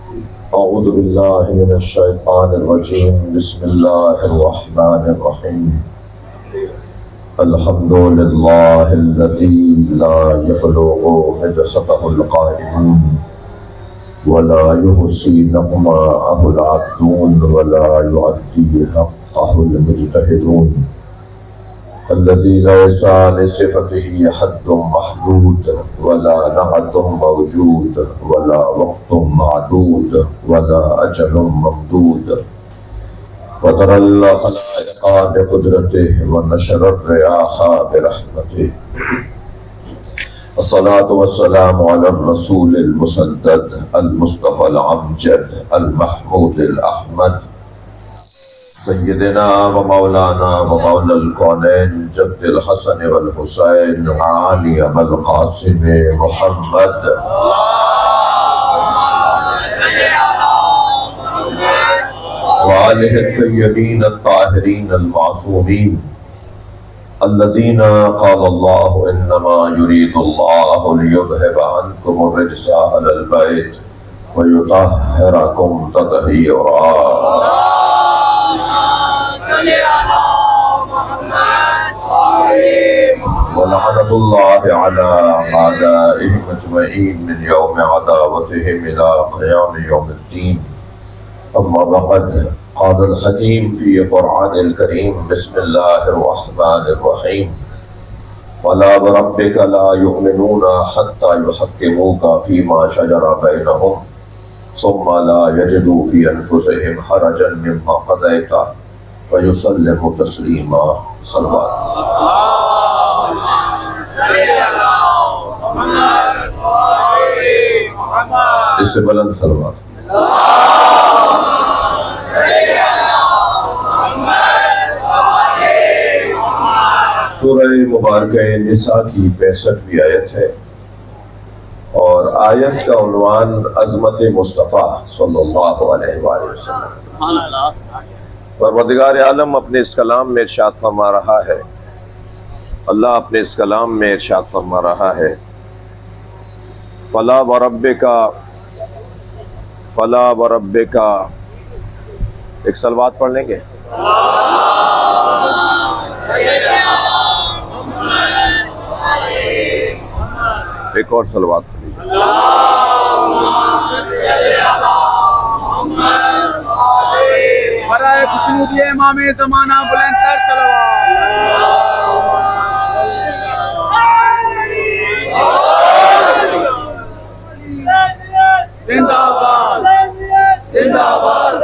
اعوذ باللہ من الشیطان الرجیم بسم اللہ الرحمن الرحیم الحمد للہ الذی لا یبلغ مدحته القائلون ولا يحصي نقماءه العادون ولا يعدي حقه المجتهدون الذي ليس لصفته حد محدود ولا نعت موجود ولا وقت معدود ولا أجل ممدود فطر الخلائق بقدرته ونشر الرياح برحمته الصلاة والسلام على الرسول المسدد المصطفى العمجد المحمود الأحمد سیدنا و مولانا و مولا الکونین جد الحسن والحسین علی ابو القاسم محمد وآلہ الطیبین الطاہرین المعصومین الذین قال اللہ انما يريد اللہ لیذهب عنکم الرجس اہل البیت ویطہرکم تطہیرا ولعنة الله على أعدائهم أجمعين من يوم عداوتهم إلى قيام يوم الدين أما بعد قال الحكيم في القرآن الكريم بسم الله الرحمن الرحيم فلا وربك لا يؤمنون حتى يحكموك فيما شجر بينهم ثم لا يجدوا في أنفسهم حرجا مما قضيت ويسلموا تسليما صلوات اس سے بلند صلوات سورہ مبارکہ نساء کی 65ویں آیت ہے اور آیت کا عنوان عظمت مصطفیٰ صلی اللہ علیہ وآلہ وسلم۔ پروردگار عالم اپنے اس کلام میں ارشاد فرما رہا ہے، اللہ اپنے اس کلام میں ارشاد فرما رہا ہے فلا وربک ایک صلوات پڑھ لیں گے۔ ایک اور صلوات پڑھ لیجیے۔ برائے خوشنودی امام زمانہ بلند تر صلوات۔ زندہ باد زندہ باد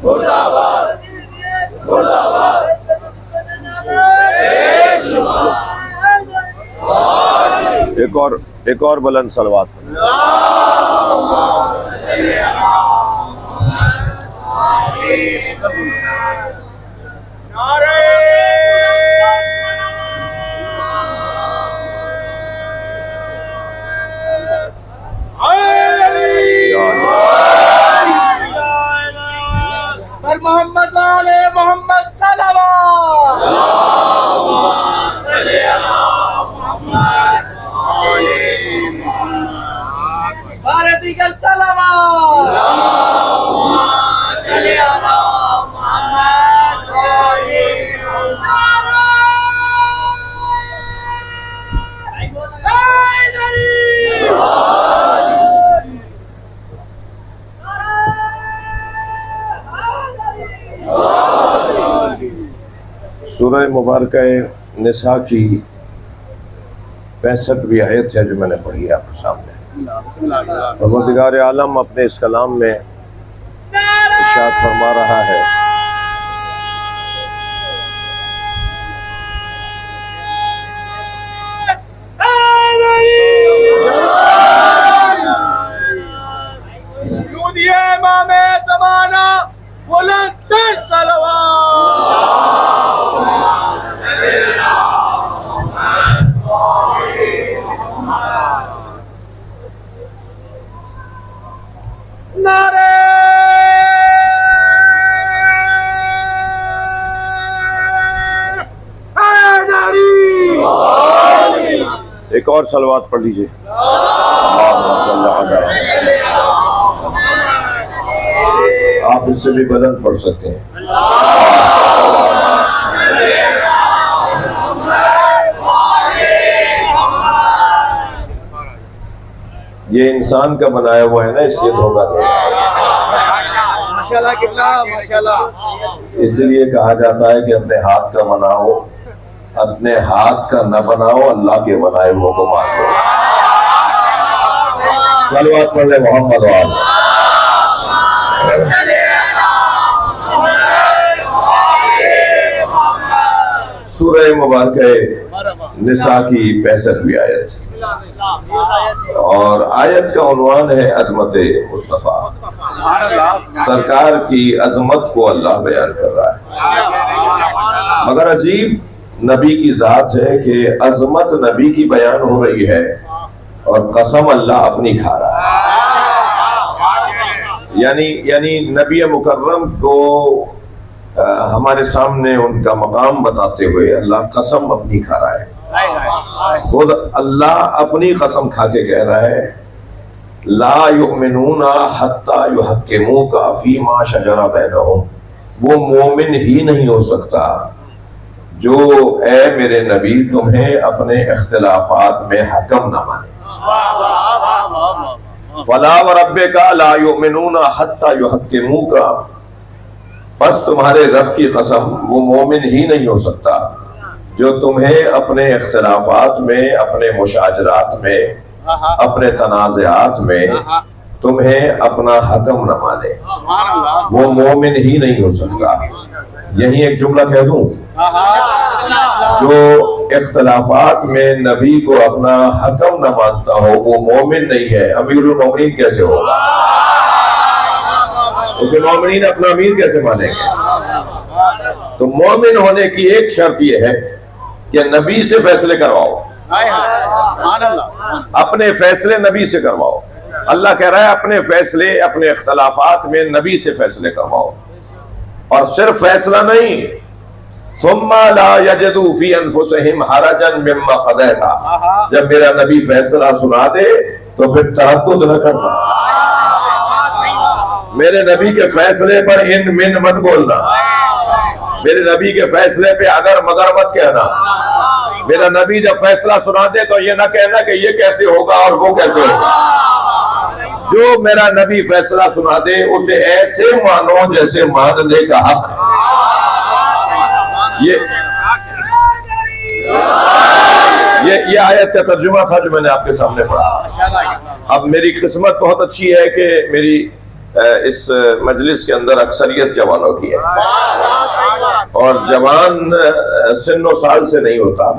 مردہ باد مردہ باد۔ ایک اور بلند صلوات پر محمد والے محمد صلوات۔ بھارتی کا صلوات۔ سورہ مبارکہ نساء کی 65ویں آیت ہے جو میں نے پڑھی ہے آپ کے سامنے۔ پروردگار عالم اپنے اس کلام میں ارشاد فرما رہا ہے خوشنودی امام زمانہ بلند تر صلوات۔ نعرہ حیدری۔ ایک اور صلوات پڑھ لیجئے۔ اللہم صلی علی محمد آپ اس سے بھی بلند پڑھ سکتے ہیں. یہ انسان کا بنایا ہوا ہے نا، اس لیے دھوکہ دے. ماشاءاللہ کتنا ماشاءاللہ. اس لیے کہا جاتا ہے کہ اپنے ہاتھ کا بناؤ، اپنے ہاتھ کا نہ بناؤ، اللہ کے بنائے ہوئے کو مان لو. صلوات پڑھ لیں محمد وآلہ. سورہ مبارکہ نساء کی 65ویں آیت، اور آیت کا عنوان ہے عظمت مصطفیٰ. سرکار کی عظمت کو اللہ بیان کر رہا ہے. مگر عجیب نبی کی ذات ہے کہ عظمت نبی کی بیان ہو رہی ہے اور قسم اللہ اپنی کھا رہا ہے. یعنی نبی مکرم کو ہمارے سامنے ان کا مقام بتاتے ہوئے اللہ قسم اپنی کھا رہا ہے. خود اللہ اپنی قسم کھا کے کہہ رہا ہے لا یؤمنون حتی یحکموک فیما شجر بینہم. وہ مومن ہی نہیں ہو سکتا جو اے میرے نبی تمہیں اپنے اختلافات میں حکم نہ مانے. فلا وربک لا یؤمنون حتی یحکموک، پس تمہارے رب کی قسم وہ مومن ہی نہیں ہو سکتا جو تمہیں اپنے اختلافات میں، اپنے مشاجرات میں، اپنے تنازعات میں تمہیں اپنا حکم نہ مانے. وہ مومن ہی نہیں ہو سکتا. یہی ایک جملہ کہہ دوں، جو اختلافات میں نبی کو اپنا حکم نہ مانتا ہو وہ مومن نہیں ہے. امیر المومنین کیسے ہوگا؟ اسے مومنین اپنا امیر کیسے مانیں گے؟ تو مومن ہونے کی ایک شرط یہ ہے کہ نبی سے فیصلے کرواؤ. اپنے فیصلے نبی سے کرواؤ. اللہ کہہ رہا ہے اپنے فیصلے، اپنے اختلافات میں نبی سے فیصلے کرواؤ. اور صرف فیصلہ نہیں، ثم لا يجدوا في انفسهم حرجا مما قضيت. جب میرا نبی فیصلہ سنا دے تو پھر تردد نہ کرنا. میرے نبی کے فیصلے پر ان من مت بولنا. میرے نبی کے فیصلے پہ اگر مگر مت کہنا. میرا نبی جب فیصلہ سنا دے تو یہ نہ کہنا کہ یہ کیسے ہوگا اور وہ کیسے ہوگا. جو میرا نبی فیصلہ سنا دے اسے ایسے مانو جیسے ماننے کا حق ہے. یہ آیت کا ترجمہ تھا جو میں نے آپ کے سامنے پڑھا. اب میری قسمت بہت اچھی ہے کہ میری اس مجلس کے اندر اکثریت جوانوں کی ہے، اور جوان سن و سال سے نہیں ہوتا،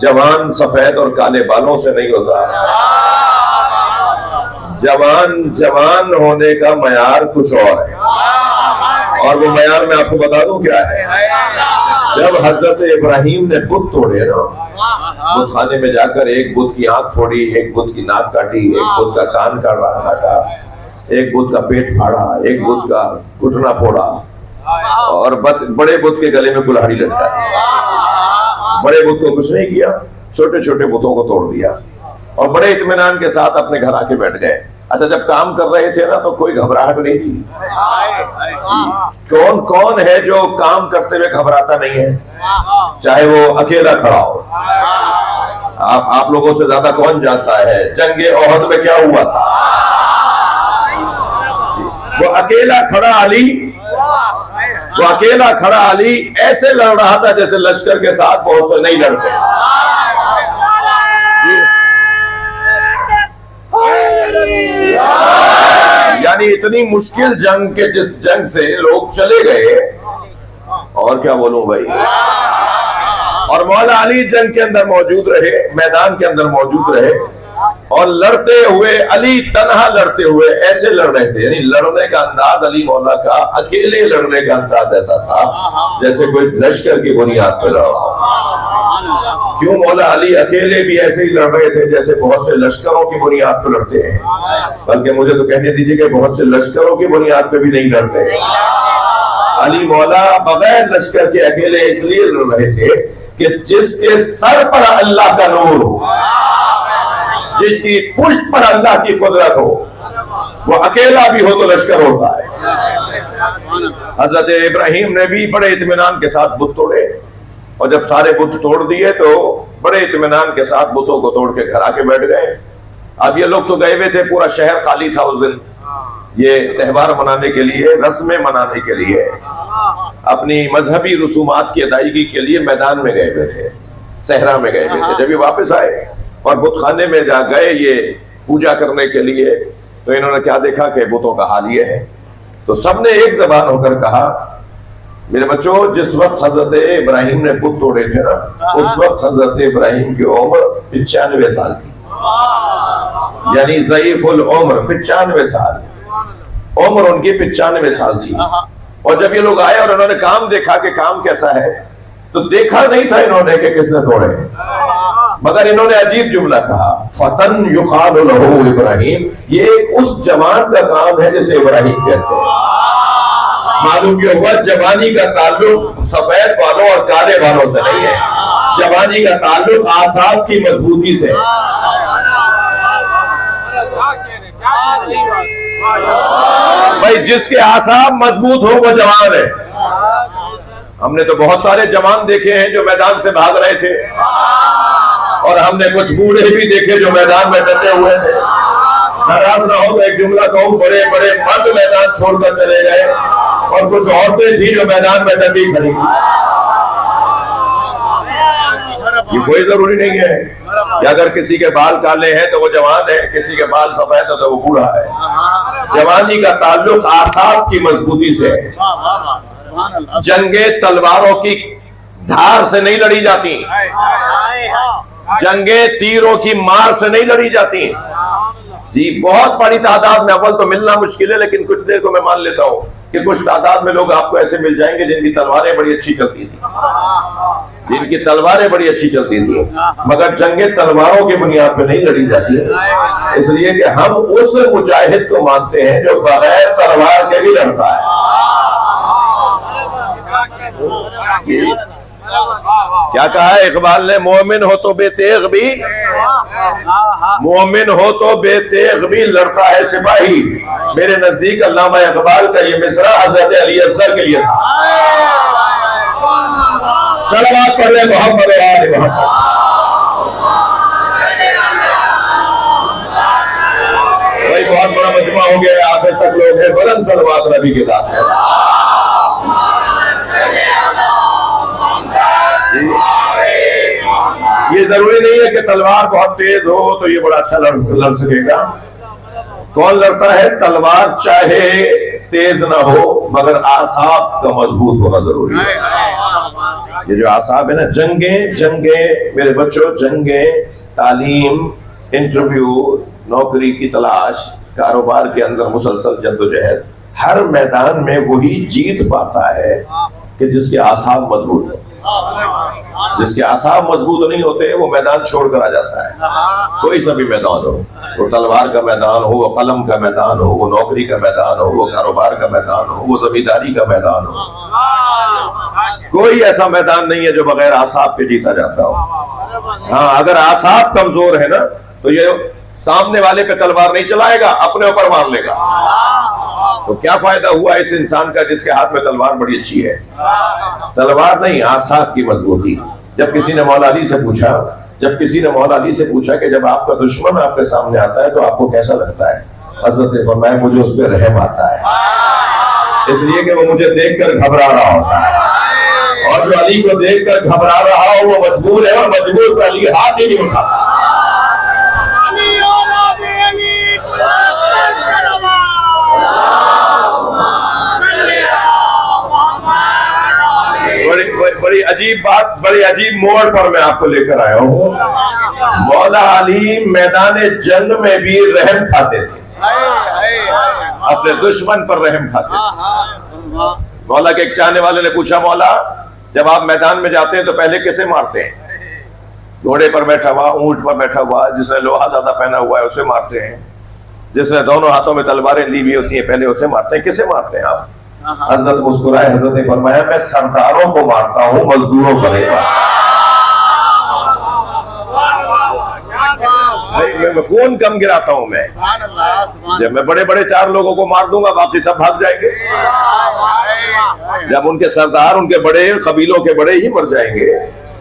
جوان سفید اور کالے بالوں سے نہیں ہوتا. جوان ہونے کا معیار کچھ اور ہے، اور وہ معیار میں آپ کو بتا دوں کیا ہے. جب حضرت ابراہیم نے بت توڑے نا، بت خانے میں جا کر ایک بت کی آنکھ پھوڑی، ایک بت کی ناک کاٹی، ایک بت کا کان کاٹا، ایک بت کا پیٹ پھاڑا، ایک بت کا گھٹنا پھوڑا، اور بڑے بت کے گلے میں کلہاڑی لٹکا دی. بڑے بت کو کچھ نہیں کیا، چھوٹے چھوٹے بتوں کو توڑ دیا اور بڑے اطمینان کے ساتھ اپنے گھر آ کے بیٹھ گئے. اچھا جب کام کر رہے تھے نا تو کوئی گھبراہٹ نہیں تھی. کون ہے جو کام کرتے ہوئے گھبراتا نہیں ہے؟ چاہے وہ اکیلا کھڑا ہو. آپ لوگوں سے زیادہ کون جانتا ہے جنگ احد میں کیا ہوا تھا؟ وہ اکیلا کھڑا علی ایسے لڑ رہا تھا جیسے لشکر کے ساتھ بہت سے نہیں لڑتے. یعنی اتنی مشکل جنگ کے جس جنگ سے لوگ چلے گئے، اور کیا بولوں بھائی. اور مولا علی جنگ کے اندر موجود رہے، میدان کے اندر موجود رہے، اور لڑتے ہوئے علی تنہا لڑتے ہوئے ایسے لڑ رہے تھے. یعنی لڑنے کا انداز علی مولا کا اکیلے لڑنے کا انداز ایسا تھا جیسے کوئی لشکر کی بنیاد پہ لڑ رہا ہو. کیوں مولا علی اکیلے بھی ایسے ہی لڑ رہے تھے جیسے بہت سے لشکروں کی بنیاد پہ لڑتے ہیں، بلکہ مجھے تو کہنے دیجیے کہ بہت سے لشکروں کی بنیاد پہ بھی نہیں لڑتے. علی مولا بغیر لشکر کے اکیلے اس لیے لڑ رہے تھے کہ جس کے سر پر اللہ کا نور ہو، جس کی پشت پر اللہ کی قدرت ہو، وہ اکیلا بھی ہو تو لشکر ہوتا ہے۔ حضرت ابراہیم نے بھی بڑے اطمینان کے ساتھ بت توڑے، اور جب سارے بت توڑ دیے تو بڑے اطمینان کے ساتھ بتوں کو توڑ کے گھر آ کے بیٹھ گئے۔ اب یہ لوگ تو گئے ہوئے تھے، پورا شہر خالی تھا اس دن، یہ تہوار منانے کے لیے، رسمیں منانے کے لیے، اپنی مذہبی رسومات کی ادائیگی کے لیے میدان میں گئے ہوئے تھے، صحرا میں گئے ہوئے تھے۔ جب یہ واپس آئے اور بت خانے میں جا گئے یہ پوجا کرنے کے لیے، تو انہوں نے کیا دیکھا کہ بتوں کا حال یہ ہے۔ تو سب نے ایک زبان ہو کر کہا، میرے بچوں، جس وقت حضرت ابراہیم نے بت توڑے تھے نا، اس وقت حضرت ابراہیم کی عمر 95 سال تھی، یعنی ضعیف العمر، 95 سال عمر ان کی 95 سال تھی۔ اور جب یہ لوگ آئے اور انہوں نے کام دیکھا کہ کام کیسا ہے، تو دیکھا نہیں تھا انہوں نے کہ کس نے توڑے، مگر انہوں نے عجیب جملہ کہا، فتن یقال لہ ابراہیم، یہ ایک اس جوان کا کام ہے جسے ابراہیم کہتے ہیں۔ معلوم یہ ہوا جوانی کا تعلق سفید بالوں اور کالے بالوں سے نہیں ہے، جوانی کا تعلق اعصاب کی مضبوطی سے۔ بھائی جس کے اعصاب مضبوط ہو وہ جوان ہے۔ ہم نے تو بہت سارے جوان دیکھے ہیں جو میدان سے بھاگ رہے تھے، اور ہم نے کچھ بوڑھے بھی دیکھے جو میدان میں ڈٹے ہوئے تھے۔ ناراض نہ ہو تو ایک جملہ کہوں، بڑے بڑے مرد میدان چھوڑ کر چلے گئے، اور کچھ عورتیں تھیں جو میدان میں ڈٹی کھڑی تھیں۔ یہ کوئی ضروری نہیں ہے کہ اگر کسی کے بال کالے ہیں تو وہ جوان ہے، کسی کے بال سفید ہے تو وہ بوڑھا ہے۔ جوانی کا تعلق اعصاب کی مضبوطی سے ہے۔ جنگیں تلواروں کی دھار سے نہیں لڑی جاتی، جنگیں تیروں کی مار سے نہیں لڑی جاتی۔ جی بہت بڑی تعداد میں، اول تو ملنا مشکل ہے، لیکن کچھ دیر کو میں مان لیتا ہوں کہ کچھ تعداد میں لوگ آپ کو ایسے مل جائیں گے جن کی تلواریں بڑی اچھی چلتی تھی، جن کی تلواریں بڑی اچھی چلتی تھی، مگر جنگیں تلواروں کی بنیاد پہ نہیں لڑی جاتی ہے، اس لیے کہ ہم اس مجاہد کو مانتے ہیں جو بغیر تلوار کے بھی لڑتا ہے۔ کیا کہا ہے اقبال نے، مومن ہو تو بے تیغ بھی، مومن ہو تو بے تیغ بھی لڑتا ہے سپاہی۔ میرے نزدیک علامہ اقبال کا یہ مصرع حضرت علی اصغر کے لیے تھا۔ صلوات پڑھ لیں محمد و آل محمد۔ بھائی بہت بڑا مجمع ہو گیا، آخر تک لوگ ہیں، بلند صلوات نبی کے ساتھ ہیں۔ یہ ضروری نہیں ہے کہ تلوار بہت تیز ہو تو یہ بڑا اچھا لڑ سکے گا۔ کون لڑتا ہے؟ تلوار چاہے تیز نہ ہو مگر اعصاب کا مضبوط ہونا ضروری ہے۔ یہ جو اعصاب ہے نا، جنگیں میرے بچوں، جنگیں، تعلیم، انٹرویو، نوکری کی تلاش، کاروبار کے اندر مسلسل جدوجہد، ہر میدان میں وہی جیت پاتا ہے کہ جس کے اعصاب مضبوط ہیں۔ جس کے اعصاب مضبوط نہیں ہوتے وہ میدان چھوڑ کر آ جاتا ہے۔ کوئی سا بھی میدان ہو، وہ تلوار کا میدان ہو، وہ قلم کا میدان ہو، وہ نوکری کا میدان ہو، وہ کاروبار کا میدان ہو، وہ زمینداری کا میدان ہو، کوئی ایسا میدان نہیں ہے جو بغیر اعصاب کے جیتا جاتا ہو۔ ہاں اگر اعصاب کمزور ہے نا تو یہ سامنے والے پہ تلوار نہیں چلائے گا، اپنے اوپر مار لے گا۔ تو کیا فائدہ ہوا اس انسان کا جس کے ہاتھ میں تلوار بڑی اچھی ہے؟ تلوار نہیں، اعصاب کی مضبوطی۔ جب کسی نے مولا علی سے پوچھا کہ جب آپ کا دشمن آپ کے سامنے آتا ہے تو آپ کو کیسا لگتا ہے؟ حضرت نے فرمایا مجھے اس پہ رحم آتا ہے، اس لیے کہ وہ مجھے دیکھ کر گھبرا رہا ہوتا ہے، اور جو علی کو دیکھ کر گھبرا رہا ہو وہ مجبور ہے، اور مجبور پر علی ہاتھ ہی نہیں اٹھاتا۔ بڑی عجیب بات، بڑی عجیب موڑ پر میں آپ کو لے کر آیا ہوں۔ مولا علی میدان جنگ میں بھی رحم کھاتے تھے، اپنے دشمن پر رحم کھاتے تھے۔ مولا کے ایک چاہنے والے نے پوچھا، مولا جب آپ میدان میں جاتے ہیں تو پہلے کسے مارتے ہیں؟ گھوڑے پر بیٹھا ہوا، اونٹ پر بیٹھا ہوا، جس نے لوہا زیادہ پہنا ہوا ہے اسے مارتے ہیں، جس نے دونوں ہاتھوں میں تلواریں لی ہوئی ہوتی ہیں پہلے اسے مارتے ہیں، کسے مارتے ہیں آپ؟ حضرت مسکرائے، حضرت نے فرمایا میں سرداروں کو مارتا ہوں، مزدوروں کو نہیں مارتا۔ میں خون کم گراتا ہوں میں. جب میں بڑے بڑے 4 لوگوں کو مار دوں گا باقی سب بھاگ جائیں گے. جب ان کے سردار ان کے بڑے قبیلوں کے بڑے ہی مر جائیں گے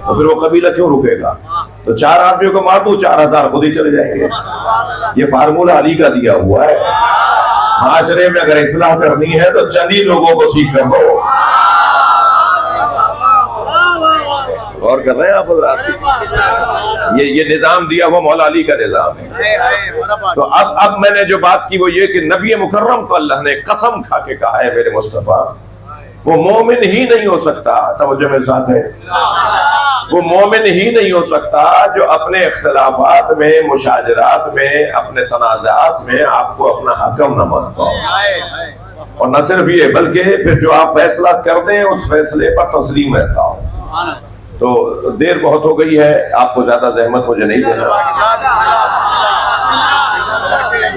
تو پھر وہ قبیلہ کیوں رکے گا؟ تو 4 آدمیوں کو مار دوں 4000 خود ہی چلے جائیں گے. یہ فارمولہ علی کا دیا ہوا ہے. معاشرے میں اگر اصلاح کرنی ہے تو چند ہی لوگوں کو ٹھیک کر دو. غور کر رہے ہیں آپ حضرات؟ یہ نظام دیا ہوا مولا علی کا نظام ہے. تو اب میں نے جو بات کی وہ یہ کہ نبی مکرم کو اللہ نے قسم کھا کے کہا ہے میرے مصطفیٰ وہ مومن ہی نہیں ہو سکتا. توجہ میرے ساتھ ہے. وہ مومن ہی نہیں ہو سکتا جو اپنے اختلافات میں مشاجرات میں اپنے تنازعات میں آپ کو اپنا حکم نہ مانتا ہو. اور نہ صرف یہ بلکہ پھر جو آپ فیصلہ کر دیں اس فیصلے پر تسلیم رہتا ہو. تو دیر بہت ہو گئی ہے آپ کو زیادہ زحمت مجھے نہیں دینا.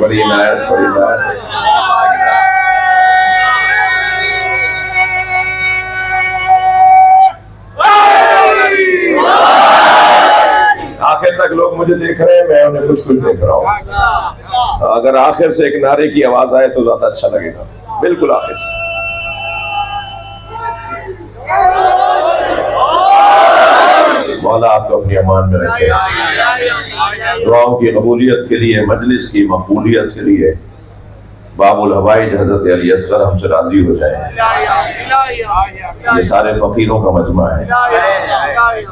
بڑی عنایت بڑی عنایت. آخر تک لوگ مجھے دیکھ رہے ہیں میں انہیں کچھ دیکھ رہا ہوں. اگر آخر سے ایک نعرے کی آواز آئے تو زیادہ اچھا لگے گا. بالکل آخر سے. مولا آپ کو اپنی امان میں رکھے. دعاؤں کی قبولیت کے لیے مجلس کی مقبولیت کے لیے باب الحوائج حضرت علی اصغر ہم سے راضی ہو جائیں. یہ سارے فقیروں کا مجمع ہے.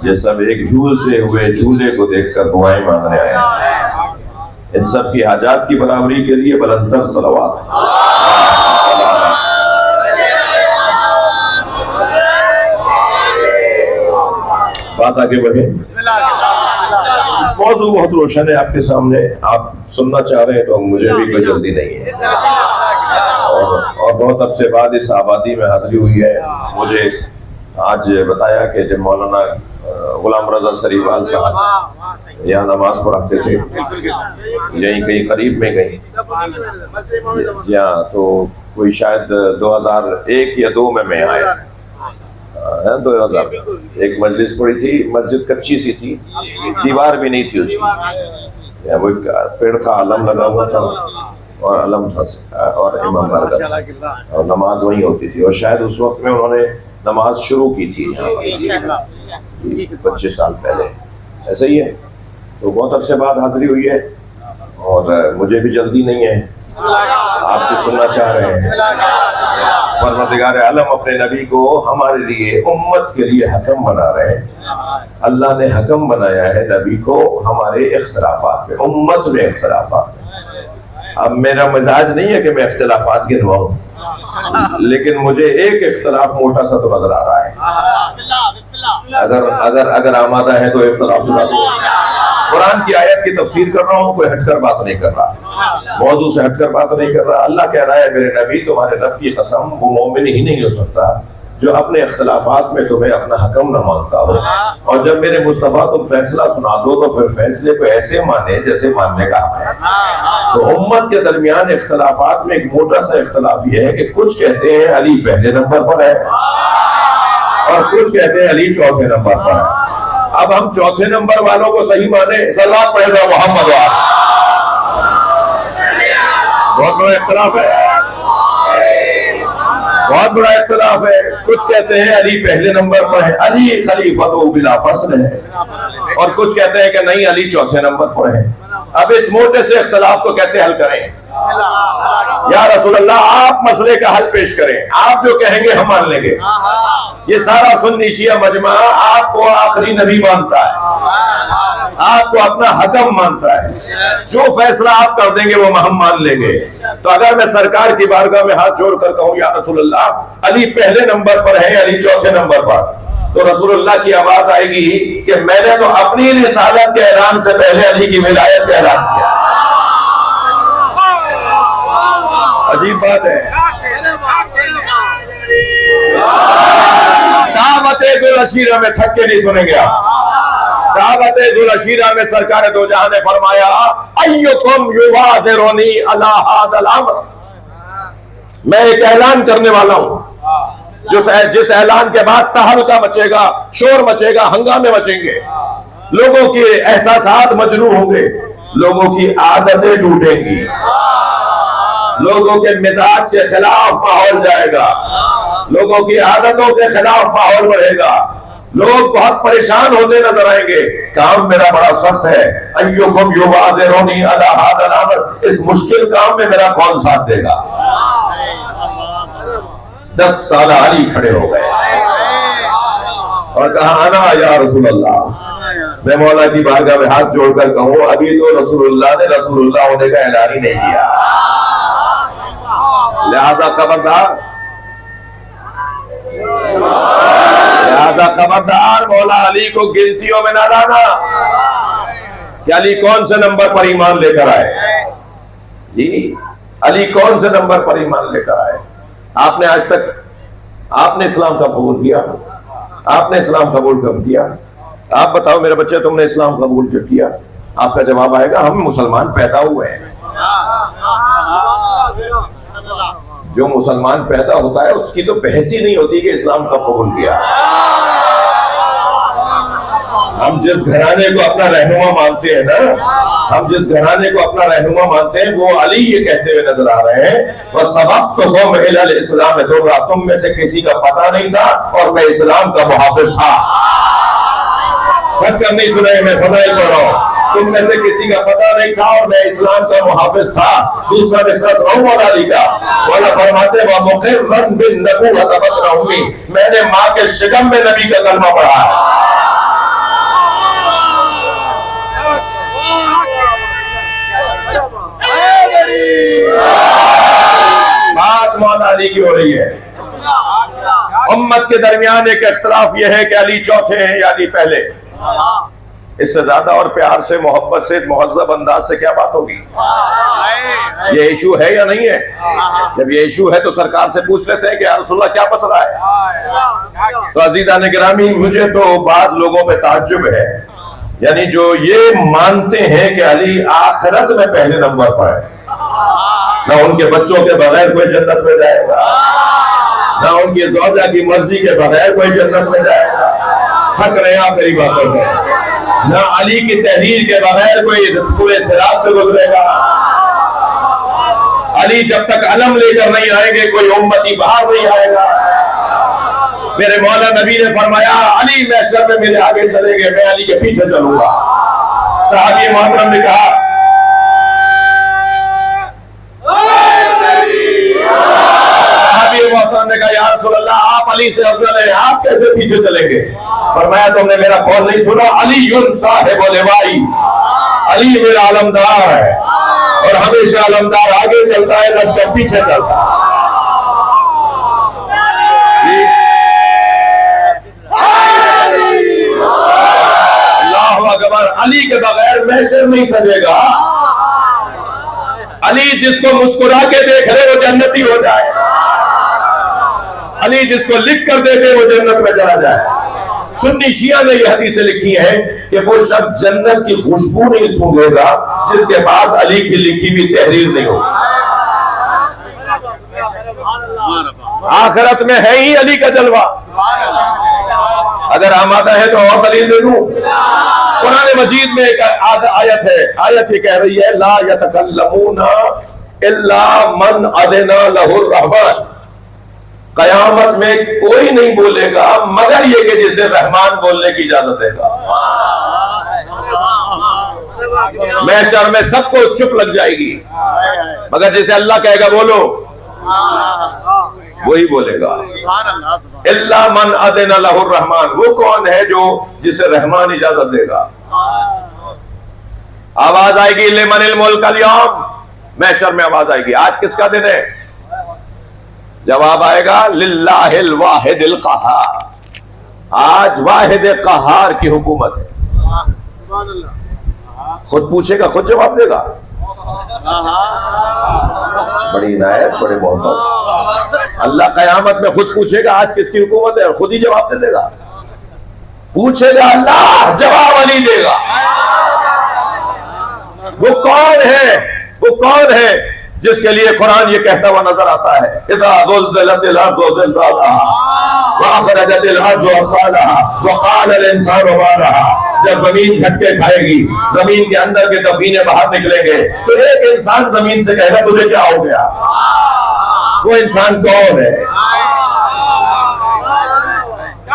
یہ سب ایک جھولتے ہوئے جھولے کو دیکھ کر دعائیں مانگنے آئے ہیں. ان سب کی حاجات کی برابری کے لیے بلندر صلوات. بات آگے بڑھے. موضوع بہت روشن ہے آپ کے سامنے. آپ سننا چاہ رہے ہیں تو مجھے بھی کوئی جلدی نہیں ہے. اور بہت عرصے بعد اس آبادی میں حاضری ہوئی ہے. مجھے آج بتایا کہ جب مولانا غلام رضا سریوال صاحب یہاں نماز پڑھاتے تھے یہیں کہیں قریب میں گئی جی ہاں تو کوئی شاید 2001 یا 2002 میں آیا 2000 ایک مجلس پڑی تھی. مسجد کچی سی تھی دیوار بھی نہیں تھی اس کی. وہ پیڑ تھا علم لگا ہوا تھا اور علم تھا اور امام بارگاہ تھا اور نماز وہیں ہوتی تھی. اور شاید اس وقت میں انہوں نے نماز شروع کی تھی 25 سال پہلے ایسا ہی ہے. تو بہت عرصے بعد حاضری ہوئی ہے اور مجھے بھی جلدی نہیں ہے. آپ بھی سننا چاہ رہے ہیں. پروردگار عالم اپنے نبی کو ہمارے لیے امت کے لیے حکم بنا رہے ہیں. اللہ نے حکم بنایا ہے نبی کو ہمارے اختلافات میں امت میں اختلافات میں. اب میرا مزاج نہیں ہے کہ میں اختلافات گنواؤں لیکن مجھے ایک اختلاف موٹا سا تو نظر آ رہا ہے. اگر آمادہ ہے تو اختلاف سنا دو. قرآن کی آیت کی تفسیر کر رہا ہوں. کوئی ہٹ کر بات نہیں کر رہا. موضوع سے ہٹ کر بات نہیں کر رہا. اللہ کہہ رہا ہے میرے نبی تمہارے رب کی قسم وہ مومن ہی نہیں ہو سکتا جو اپنے اختلافات میں تمہیں اپنا حکم نہ مانتا ہو. اور جب میرے مصطفیٰ تم فیصلہ سنا دو تو پھر فیصلے کو ایسے مانے جیسے ماننے کا حق ہے. تو امت کے درمیان اختلافات میں ایک موٹا سا اختلاف یہ ہے کہ کچھ کہتے ہیں علی پہلے نمبر پر ہے اور کچھ کہتے ہیں علی چوتھے نمبر پر ہے. اب ہم چوتھے نمبر والوں کو صحیح مانے. صلوات پڑھے ذرا محمد وآلہ. بہت بڑا اختلاف ہے. بہت بڑا اختلاف ہے. کچھ کہتے ہیں علی پہلے نمبر پر ہے علی خلیفۃ بلا فصل ہے اور کچھ کہتے ہیں کہ نہیں علی چوتھے نمبر پر ہے. اب اس موٹے سے اختلاف کو کیسے حل کریں؟ یا رسول اللہ آپ مسئلے کا حل پیش کریں. آپ جو کہیں گے ہم مان لیں گے. یہ سارا سنی شیعہ مجمع آپ کو آخری نبی مانتا ہے. آپ کو اپنا حکم مانتا ہے. جو فیصلہ آپ کر دیں گے وہ ہم مان لیں گے. تو اگر میں سرکار کی بارگاہ میں ہاتھ جوڑ کر کہوں یا رسول اللہ علی پہلے نمبر پر ہے علی چوتھے نمبر پر تو رسول اللہ کی آواز آئے گی کہ میں نے تو اپنی رسالت کے اعلان سے پہلے علی کی ولایت کا اعلان کیا. عجیب بات ہے. دعوت ذوالعشیرہ میں تھک کے نہیں سنیں گے آپ. دعوت ذوالعشیرہ میں سرکار دو جہاں نے فرمایا ایکم یبادرنی الی ھذا الامر. میں ایک اعلان کرنے والا ہوں جس اعلان کے بعد تہلکہ مچے گا شور مچے گا ہنگامے مچیں گے لوگوں کے احساسات مجروح ہوں گے لوگوں کی عادتیں ٹوٹیں گی، لوگوں کے مزاج کے خلاف ماحول جائے گا، لوگوں کی عادتوں کے خلاف ماحول بڑھے گا، لوگ بہت پریشان ہوتے نظر آئیں گے، کام میرا بڑا سخت ہے، ایوکم یبادرونی علی ھذا الامر، اس مشکل کام میں میرا کون ساتھ دے گا؟ 10 سالہ علی کھڑے ہو گئے اور کہا انا یا رسول اللہ، میں مولا کی بارگاہ میں ہاتھ جوڑ کر کہوں ابھی تو رسول اللہ نے رسول اللہ ہونے کا اعلان ہی نہیں کیا، لہذا خبردار مولا علی کو گنتیوں میں نہ لانا کہ علی کون سے نمبر پر ایمان لے کر آئے، جی علی کون سے نمبر پر ایمان لے کر آئے؟ آپ نے آج تک آپ نے اسلام کا قبول کیا؟ آپ نے اسلام قبول کب کیا؟ آپ بتاؤ میرے بچے تم نے اسلام قبول کب کیا؟ آپ کا جواب آئے گا ہم مسلمان پیدا ہوئے ہیں۔ جو مسلمان پیدا ہوتا ہے اس کی تو بحث ہی نہیں ہوتی کہ اسلام کب قبول کیا۔ ہم جس گھرانے کو اپنا رہنما مانتے ہیں نا، ہم جس گھرانے کو اپنا رہنما مانتے ہیں وہ علی یہ کہتے ہوئے نظر آ رہے ہیں وَسَبَقْتُهُمْ إِلَى الْإِسْلَامِ دُرًّا، تم میں سے کسی کا پتہ نہیں تھا اور میں اسلام کا محافظ تھا۔ خط کر نہیں سنے، میں فضائل پڑھ رہا ہوں، تم میں سے کسی کا پتہ نہیں تھا اور میں اسلام کا محافظ تھا۔ دوسرا مصرع سناؤں مولا علی کا، مولا فرماتے وَمُقِرًّا بِالنَّبُوَّةِ بَطْنَ أُمِّي، میں نے ماں کے شکم میں نبی کا کلمہ پڑھا ہے۔ بات مولا علی کی ہو رہی ہے۔ امت کے درمیان ایک اختلاف یہ ہے کہ علی چوتھے ہیں یا علی پہلے۔ اس سے زیادہ اور پیار سے، محبت سے، مہذب انداز سے کیا بات ہوگی؟ یہ ایشو ہے یا نہیں ہے؟ جب یہ ایشو ہے تو سرکار سے پوچھ لیتے ہیں کہ یا رسول اللہ کیا مسئلہ ہے؟ تو عزیزان گرامی، مجھے تو بعض لوگوں پہ تعجب ہے، یعنی جو یہ مانتے ہیں کہ علی آخرت میں پہلے نمبر پر ہے، نہ ان کے بچوں کے بغیر کوئی جنت میں جائے گا، نہ ان کی زوجہ کی مرضی کے بغیر کوئی جنت میں جائے گا، تھک رہے ہیں آپ میری باتوں سے، نہ علی کی تحریر کے بغیر کوئی پورے صراط سے گزرے گا، علی جب تک علم لے کر نہیں آئیں گے کوئی امتی باہر نہیں آئے گا۔ میرے مولا نبی نے فرمایا علی محشر میں میرے آگے چلیں گے، میں علی کے پیچھے چلوں گا۔ صحابی محترم نے کہا یا رسول اللہ آپ علی سے افضل ہیں، آپ کیسے پیچھے چلیں گے؟ فرمایا تم نے میرا قول نہیں سنا، علی صاحب لوائی، علی میرا علمدار ہے اور ہمیشہ علمدار آگے چلتا ہے، لشکر پیچھے چلتا ہے۔ اللہ اکبر، علی کے بغیر محشر نہیں سجے گا۔ علی جس کو مسکرا کے دیکھ لے وہ جنتی ہو جائے، علی جس کو لکھ کر دیکھے وہ جنت میں چلا جائے۔ سنی شیعہ نے یہ حدیثیں لکھی ہیں کہ وہ شخص جنت کی خوشبو نہیں سونگے گا جس کے پاس علی کی لکھی بھی تحریر نہیں ہو۔ آخرت میں ہے ہی علی کا جلوہ۔ اگر آمادہ ہے تو اور دلیل دے دوں۔ قرآن مجید میں ایک آیت ہے، آیت یہ کہہ رہی ہے لا یتکلمون الا من اذن لہ الرحمن، قیامت میں کوئی نہیں بولے گا مگر یہ کہ جسے رحمان بولنے کی اجازت دے گا۔ محشر میں سب کو چپ لگ جائے گی مگر جسے اللہ کہے گا بولو وہی بولے گا۔ الا من اذن لہ الرحمن، وہ کون ہے جو جسے رحمان اجازت دے گا؟ آواز آئے گی لمن الملک اليوم، محشر میں آواز آئے گی آج کس کا دن ہے؟ جواب آئے گا للہ الواحد القہار، آج واحد قہار کی حکومت ہے۔ خود پوچھے گا خود جواب دے گا۔ بڑی عنایت، بڑے محبت، اللہ قیامت میں خود پوچھے گا آج کس کی حکومت ہے اور خود ہی جواب دے دے گا۔ پوچھے گا اللہ، جواب علی دے گا۔ وہ کون ہے؟ وہ کون ہے جس کے لیے قرآن یہ کہتا ہوا نظر آتا ہے اذا زلزلت الارض زلزالها واخرجت الارض اثقالها وقال الانسان ما لها جب زمین جھٹکے کھائے گی, زمین کے اندر کے دفینے باہر نکلیں گے, تو ایک انسان زمین سے کہے گا تجھے کیا ہو گیا. وہ انسان کون ہے؟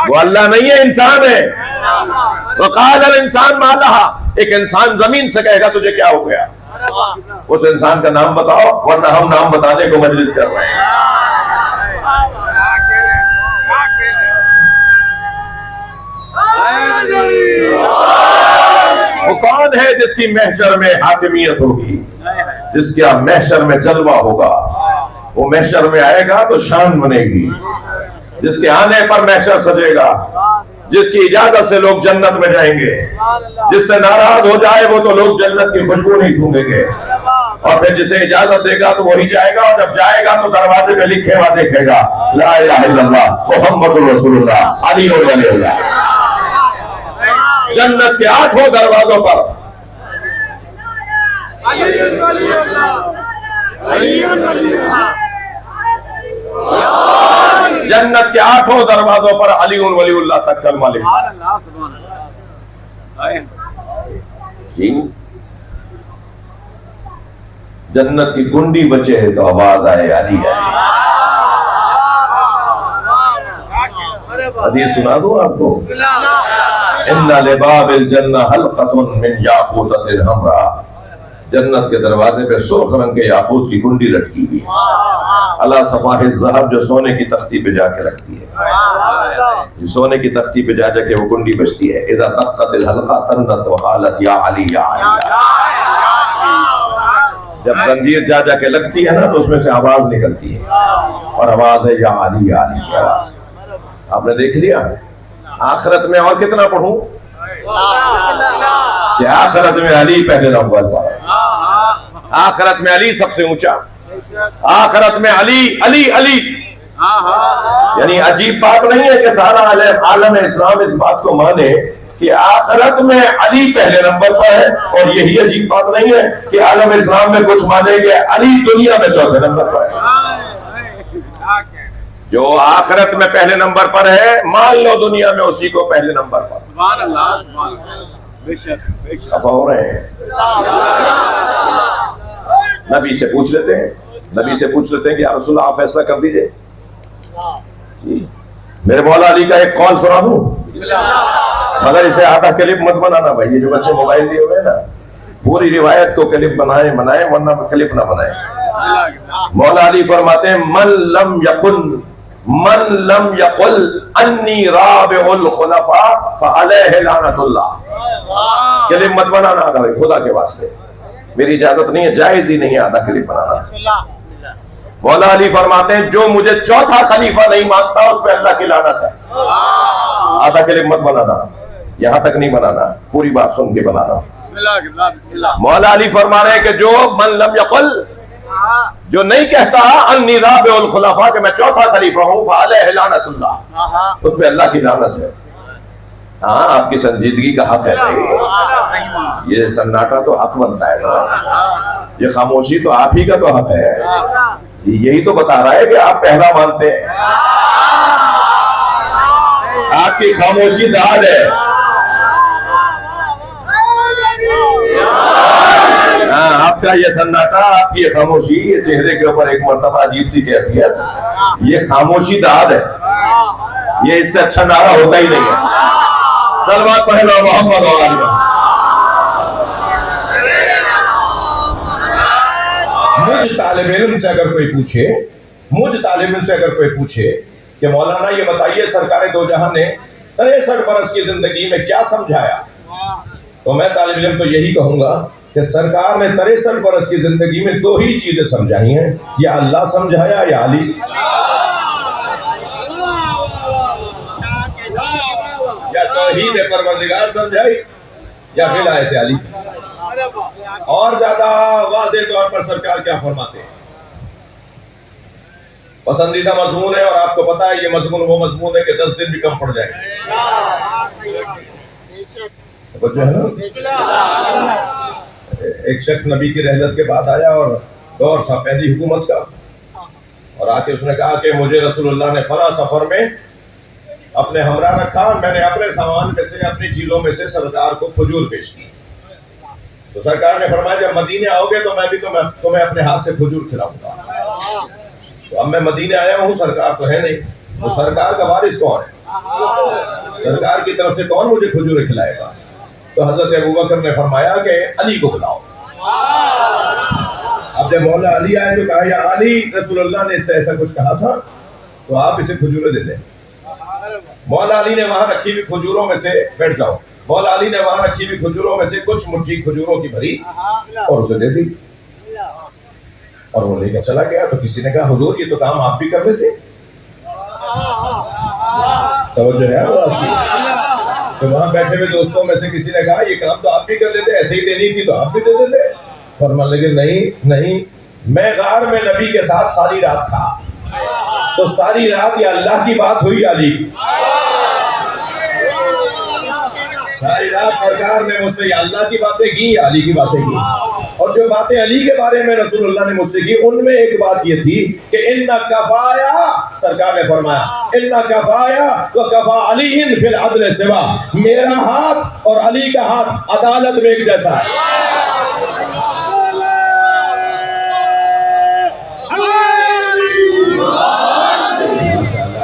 وہ اللہ نہیں ہے, انسان ہے. وقال الانسان ما لہا, ایک انسان زمین سے کہے گا تجھے کیا ہو گیا. اس انسان کا نام بتاؤ, ورنہ ہم نام بتانے کو مجلس کر رہے ہیں. وہ کون ہے جس کی محشر میں حاکمیت ہوگی, جس کا محشر میں جلوہ ہوگا. وہ محشر میں آئے گا تو شان بنے گی, جس کے آنے پر محشر سجے گا, جس کی اجازت سے لوگ جنت میں جائیں گے. جس سے ناراض ہو جائے وہ تو لوگ جنت کی خوشبو نہیں سونگیں گے, اور پھر جسے اجازت دے گا تو وہی جائے گا, اور جب جائے گا تو دروازے پہ لکھے ہوا دیکھے گا لا الہ الا اللہ محمد رسول اللہ علی ولی اللہ. جنت کے 8 دروازوں پر جنت کے 8 دروازوں پر علی ولی اللہ تک کلمہ لکھا. جنت کی کنڈی بچے تو آواز آئے علی علی. حدیث سنا دوں آپ کو, ان لباب الجنہ حلقۃ من یاقوتۃ حمراء, جنت کے دروازے پہ سرخ رنگ کے یاقوت کی کنڈی لٹکی ہوئی علی صفاح الذہب, جو سونے کی تختی پہ جا کے رکھتی ہے, جو سونے کی تختی پہ جا کے وہ کنڈی بجتی ہے. اذا دقت الحلقہ طنت وقالت یا علی یا علی. جب زنجیر جا کے لگتی ہے نا تو اس میں سے آواز نکلتی ہے, اور آواز ہے یا علی یا علی کی آواز. آپ نے دیکھ لیا آخرت میں اور کتنا پڑھوں کہ آخرت میں علی پہلے نمبر پر, آخرت میں علی سب سے اونچا, آخرت میں علی علی علی. یعنی عجیب بات نہیں ہے کہ سارا عالم اسلام اس بات کو مانے کہ آخرت میں علی پہلے نمبر پر ہے, اور یہی عجیب بات نہیں ہے کہ عالم اسلام میں کچھ مانے گے علی دنیا میں چوتھے نمبر پر ہے. جو آخرت میں پہلے نمبر پر ہے مان لو دنیا میں اسی کو پہلے نمبر پر. سبحان اللہ, سبحان اللہ. خفا ہو رہے ہیں. نبی سے پوچھ لیتے ہیں, نبی سے پوچھ لیتے ہیں کہ یا رسول اللہ آپ فیصلہ کر دیجئے. میرے مولا علی کا ایک قول سنا دوں, مگر اسے آدھا کلپ مت بنانا بھائی. یہ جو بچے موبائل لیے ہوئے نا, پوری روایت کو کلپ بنائیں ورنہ کلپ نہ بنائیں. مولا علی فرماتے ہیں من لم یقل انی رابع الخلفاء فعلیہ لعنت اللہ. کلپ مت بنانا آدھا, خدا کے واسطے میری اجازت نہیں ہے, جائز ہی نہیں ہے آدھا کلپ بنانا. مولا علی فرماتے ہیں جو مجھے چوتھا خلیفہ نہیں مانتا اس پہ اللہ کی لعنت ہے. آدھا کلپ مت بنانا, یہاں تک نہیں بنانا, پوری بات سن کے بنانا. مولا علی فرما رہے ہیں کہ جو من لم یقل, جو نہیں کہتا انی رابع الخلفاء کہ میں چوتھا خلیفہ ہوں, فعلیہ لعنت اللہ, اس پہ اللہ کی لعنت ہے. ہاں آپ کی سنجیدگی کا حق ہے بھائی, یہ سناٹا تو حق بنتا ہے نا, یہ خاموشی تو آپ ہی کا تو حق ہے. یہی تو بتا رہا ہے کہ آپ پہلا مانتے ہیں, آپ کی خاموشی داد ہے. آپ کا یہ سناٹا, آپ کی یہ خاموشی, یہ چہرے کے اوپر ایک مرتبہ عجیب سی کیفیت, یہ خاموشی داد ہے. یہ اس سے اچھا نعرہ ہوتا ہی نہیں ہے. صلوات پڑھ لو محمد و آل محمد. مجھ طالب علم سے اگر کوئی پوچھے کہ مولانا یہ بتائیے سرکار دو جہاں نے 63 برس کی زندگی میں کیا سمجھایا, تو میں طالب علم تو یہی کہوں گا کہ سرکار نے 63 برس کی زندگی میں 2 ہی چیزیں سمجھائی ہیں, یا اللہ سمجھایا یا علی. یا توحید پروردگار سمجھائی یا ولایت علی. اور زیادہ واضح طور پر سرکار کیا فرماتے ہیں, پسندیدہ مضمون ہے, اور آپ کو پتا ہے یہ مضمون وہ مضمون ہے کہ 10 دن بھی کم پڑ جائے. ایک شخص نبی کی رحلت کے بعد آیا, اور دور تھا پہلی حکومت کا, اور آ کے اس نے کہا کہ مجھے رسول اللہ نے فلاں سفر میں اپنے ہمراہ رکھا، میں نے اپنے سامان میں سے، اپنی چیزوں میں سے سرکار کو کھجور پیش کی. تو سرکار نے فرمایا جب مدینے آؤ گے تو میں بھی تمہیں اپنے ہاتھ سے کھجور کھلاؤں گا. تو اب میں مدینے آیا ہوں، سرکار تو ہے نہیں، تو سرکار کا وارث کون ہے؟ سرکار کی طرف سے کون مجھے کھجوریں کھلائے گا؟ تو حضرت ابوبکر نے فرمایا کہ علی کو بلاؤ. اب جب مولا علی آئے تو کہا یا علی، رسول اللہ نے اس سے ایسا کچھ کہا تھا تو آپ اسے کھجوریں دے دیں. مولا علی نے وہاں رکھی ہوئی کھجوروں میں سے، بیٹھ جاؤ، مولا علی نے وہاں رکھی ہوئی کھجوروں میں سے کچھ مٹھی کھجوروں کی بھری اور اسے دے دی، اور وہ لے کر چلا گیا. تو کسی نے کہا حضور یہ تو کام آپ بھی کر رہے تھے. توجہ ہے آپ کی؟ تو وہاں بیٹھے ہوئے دوستوں میں سے کسی نے کہا یہ کام تو آپ بھی کر لیتے، ایسے ہی دینی تھی تو آپ بھی دے دیتے. فرمانے لگے نہیں، میں غار میں نبی کے ساتھ ساری رات تھا، تو ساری رات یہ اللہ کی بات ہوئی علی. ساری رات سرکار نے مجھ سے یا اللہ کی باتیں کی یا علی کی باتیں کی، اور جو باتیں علی کے بارے میں رسول اللہ نے مجھ سے کی ان میں ایک بات یہ تھی کہ اِنَّ کَفَایا، سرکار نے فرمایا اِنَّ کَفَایا وَکَفَا عَلِيٍّ فِي الْعَدْلِ سِوَا، میرا ہاتھ اور علی کا ہاتھ عدالت میں ایک جیسا ہے.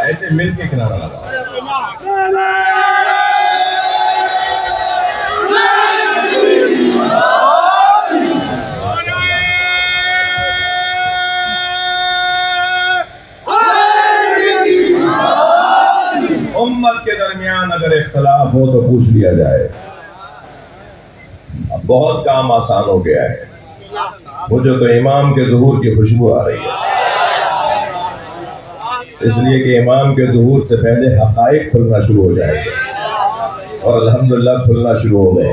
ایسے مل کے کنارہ لگا. امت کے درمیان اگر اختلاف ہو تو پوچھ لیا جائے. اب بہت کام آسان ہو گیا ہے. مجھے تو امام کے ظہور کی خوشبو آ رہی ہے، اس لیے کہ امام کے ظہور سے پہلے حقائق کھلنا شروع ہو جائے گے، اور الحمدللہ کھلنا شروع ہو گئے.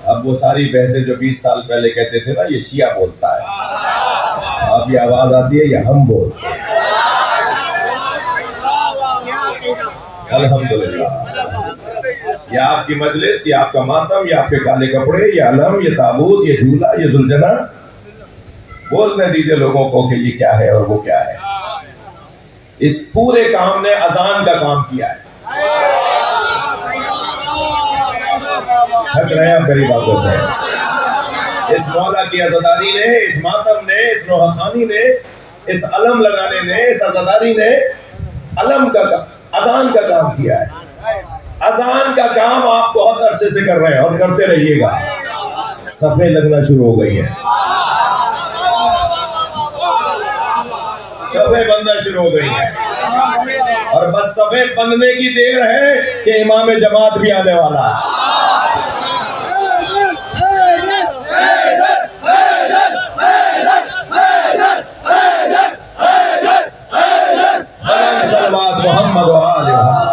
اب وہ ساری بحثیں جو 20 سال پہلے کہتے تھے نا یہ شیعہ بولتا ہے، اب یہ آواز آتی ہے یہ ہم بولتے ہیں. الحمدللہ یہ آپ کی مجلس، یہ آپ کا ماتم، یہ آپ کے کالے کپڑے، یہ علم، یہ تابوت، یہ جھولا، یہ ذوالجنہ، بولنے دیجئے لوگوں کو کہ یہ کیا ہے اور وہ کیا ہے. اس پورے کام نے اذان کا کام کیا ہے. تھک رہے ہیں آپ میری باتوں سے. اس مولا کی عزاداری نے، اس ماتم نے، اس نوحہ خانی نے، اس علم لگانے نے، اس عزاداری نے علم کا اذان کا کام کیا ہے. اذان کا کام آپ بہت عرصے سے کر رہے ہیں اور کرتے رہیے گا. صفیں لگنا شروع ہو گئی ہیں، صفیں بندنا شروع ہو گئی ہیں، اور بس صفیں بندنے کی دیر ہے کہ امام جماعت بھی آنے والا ہے. صلوات محمد و آل محمد.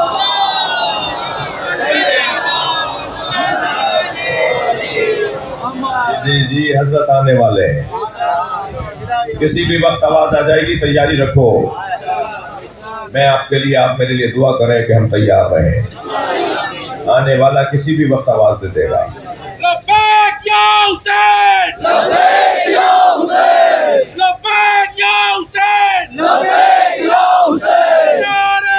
جی حضرت آنے والے ہیں، کسی بھی وقت آواز آ جائے گی، تیاری رکھو. میں آپ کے لیے، آپ میرے لیے دعا کریں کہ ہم تیار رہیں. آنے والا کسی بھی وقت آواز دے دے گا. لبیک یا حسین، لبیک یا حسین، لبیک یا حسین، لبیک یا حسین. نعرہ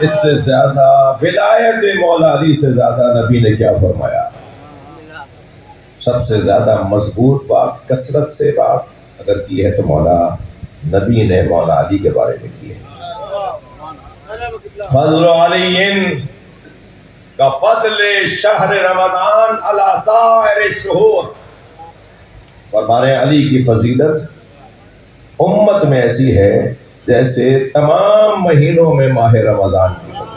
اس سے زیادہ ولایت مولا علی سے زیادہ نبی نے کیا فرمایا؟ سب سے زیادہ مضبوط بات، کثرت سے بات اگر کی ہے تو مولا نبی نے مولا علی کے بارے میں کی ہے. فضل علی کا فضل شہر رمضان علی سائر الشہور. فرمانے علی کی فضیلت امت میں ایسی ہے جیسے تمام مہینوں میں ماہ رمضان کی فضیلت.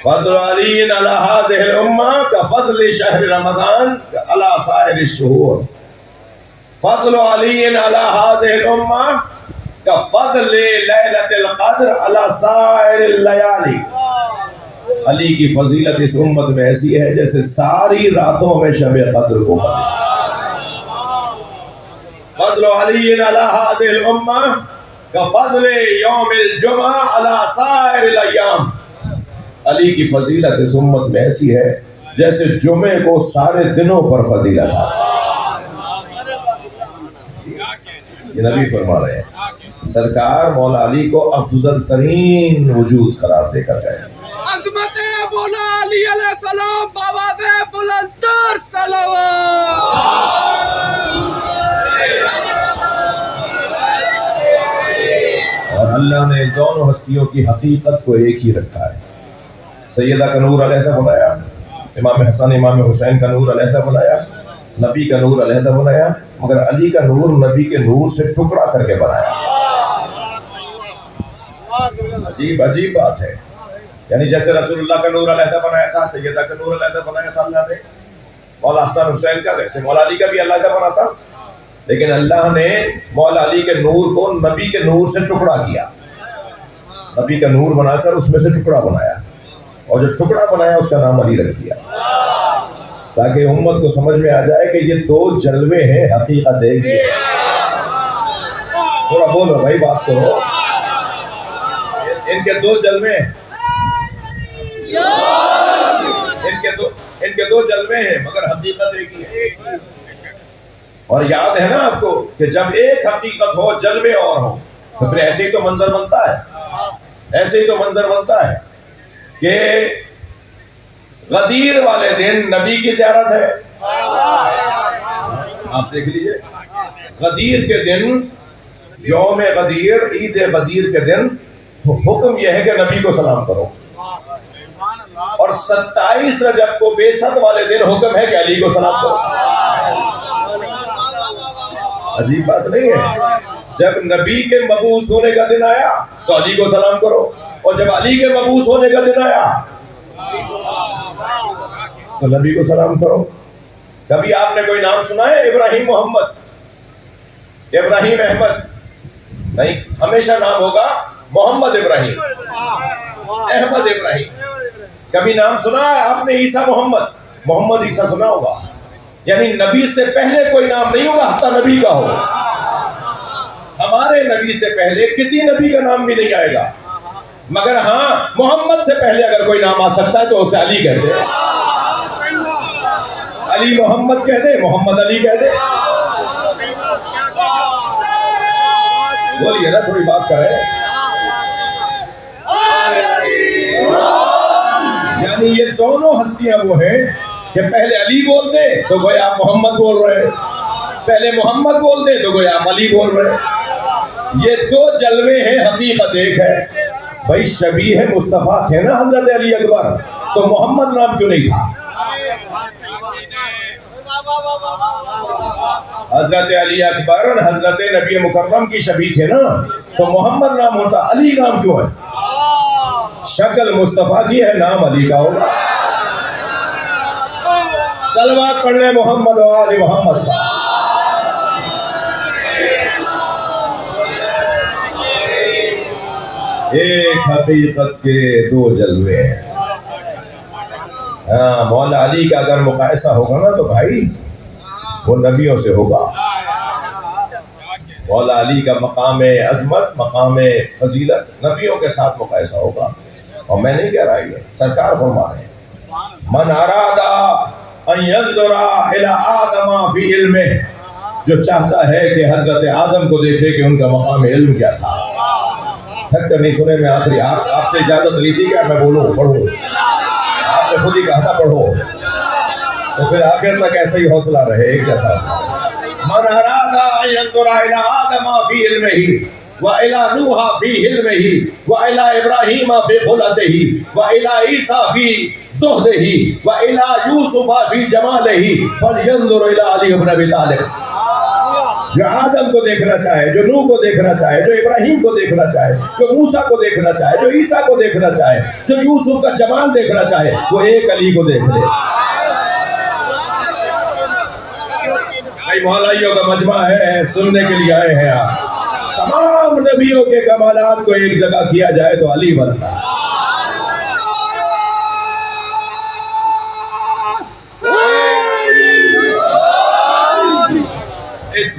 فضل علی علی هذه الامہ کا فضل شہر رمضان علی سائر الشہور. فضل علی علی هذه الامہ کا فضل لیلۃ القدر علی سائر اللیالی. علی کی فضیلت اس امت میں ایسی ہے جیسے ساری راتوں میں شب قدر کو فضل. فضل علی علی هذه الامہ کفضل یوم الجمعہ علی سائر الایام، علی کی فضیلت اس امت میں ایسی ہے جیسے جمعے کو سارے دنوں پر فضیلت ہے۔ یہ نبی فرما رہے ہیں، سرکار مولا علی کو افضل ترین وجود قرار دے کر گئے۔ عظمت مولا علی علیہ السلام بآواز بلندتر صلوات۔ اور اللہ نے دونوں ہستیوں کی حقیقت کو ایک ہی رکھا ہے۔ سیدہ کا نور علیحدہ بنایا، امام حسن امام حسین کا نور علیحدہ بنایا، نبی کا نور علیحدہ بنایا، مگر علی کا نور نبی کے نور سے ٹکڑا کر کے بنایا۔ عجیب عجیب بات ہے، یعنی جیسے رسول اللہ کا نور علیحدہ بنایا تھا، سیدہ کا نور علیحدہ بنایا تھا اللہ نے، مولا حسن حسین کا، ویسے مولا علی کا بھی علیحدہ بنا تھا، لیکن اللہ نے مولا علی کے نور کو نبی کے نور سے ٹکڑا کیا، نبی کا نور بنا کر اس میں سے ٹکڑا بنایا، اور جو ٹکڑا بنایا اس کا نام علی رکھ دیا، تاکہ امت کو سمجھ میں آ جائے کہ یہ دو جلوے ہیں حقیقت ایک ہی ہے۔ تھوڑا بولو بھائی، بات کرو، ان کے دو جلوے ہیں، ان کے دو جلوے ہیں مگر حقیقت ایک ہی ہے۔ اور یاد ہے نا آپ کو کہ جب ایک حقیقت ہو جلوے اور ہو تو پھر ایسے ہی تو منظر بنتا ہے، ایسے ہی تو منظر بنتا ہے کہ غدیر والے دن نبی کی زیارت ہے، آپ دیکھ لیجئے، غدیر کے دن، یوم غدیر، عید غدیر کے دن حکم یہ ہے کہ نبی کو سلام کرو، اور 27 رجب کو بیست والے دن حکم ہے کہ علی کو سلام کرو۔ عجیب بات نہیں ہے؟ جب نبی کے مبعوث ہونے کا دن آیا تو علی کو سلام کرو، اور جب علی کے مبعوث ہونے کا دن آیا تو نبی کو سلام کرو۔ کبھی آپ نے کوئی نام سنا ہے ابراہیم محمد، ابراہیم احمد؟ نہیں، ہمیشہ نام ہوگا محمد ابراہیم، احمد ابراہیم۔ کبھی نام سنا ہے آپ نے عیسیٰ محمد، محمد عیسیٰ سنا ہوگا؟ یعنی نبی سے پہلے کوئی نام نہیں ہوگا حتیٰ نبی کا ہو۔ ہمارے نبی سے پہلے کسی نبی کا نام بھی نہیں آئے گا، مگر ہاں محمد سے پہلے اگر کوئی نام آ سکتا ہے تو اسے علی کہتے ہیں، علی محمد کہہ دے، محمد علی کہہ دے۔ بولیے نا، تھوڑی بات کرے۔ یعنی یہ دونوں ہستیاں وہ ہیں کہ پہلے علی بول دے تو گویا آپ محمد بول رہے ہیں، پہلے محمد بول دے تو گویا آپ علی بول رہے ہیں۔ یہ دو جلوے ہیں، حقیقت ایک ہے۔ بھائی شبیہ مصطفیٰ تھے نا حضرت علی اکبر، تو محمد نام کیوں نہیں تھا؟ حضرت علی اکبر حضرت نبی مکرم کی شبیہ تھے نا، تو محمد نام ہوتا، علی نام کیوں ہے؟ شکل مصطفیٰ کی ہے، نام علی کا ہوگا۔ صلوات پڑھ لیں محمد و آل محمد کا۔ ایک حقیقت کے دو جلوے ہیں۔ ہاں، مولا علی کا اگر مقایسہ ہوگا نا تو بھائی وہ نبیوں سے ہوگا۔ مولا علی کا مقام عظمت، مقام فضیلت نبیوں کے ساتھ مقایسہ ہوگا۔ اور میں نہیں کہہ رہا، یہ سرکار فرما رہے ہیں، من ارادہ ان ينظر الى آدم فی علمہ، جو چاہتا ہے کہ حضرت آدم کو دیکھے کہ ان کا مقام علم کیا تھا۔ تھک کر نہیں سنے، میں آخری آپ سے اجازت لی تھی کہ میں بولوں، پڑھوں، آپ نے خود ہی کہا تھا پڑھو، تو پھر آخر تک ایسا ہی حوصلہ رہے ایک جیسا۔ من ارادہ ان ينظر الى آدم فی علمہ وَإِلَى نُوحَ فِي حِلْمِهِ وَإِلَى إِبْرَاهِيمَ فِي خُلَتِهِ وَإِلَى عِيسَى فِي زُهْدِهِ وَإِلَى يُوسُفَ فِي جَمَالِهِ فَلْيَنظُرْ إِلَى عَلِيِّ بْنِ أَبِي طَالِبٍ۔ جو آدم کو دیکھنا چاہے، جو نوح کو دیکھنا چاہے، جو ابراہیم کو دیکھنا چاہے، جو موسیٰ کو دیکھنا چاہے، جو عیسیٰ کو دیکھنا چاہے، جو یوسف کا جمال دیکھنا چاہے، وہ ایک علی کو دیکھ لے۔ بھائی مولیوں کا مجمع ہے، سننے کے لیے آئے ہیں آپ۔ تمام نبیوں کے کمالات کو ایک جگہ کیا جائے تو علی بنتا ہے۔ اس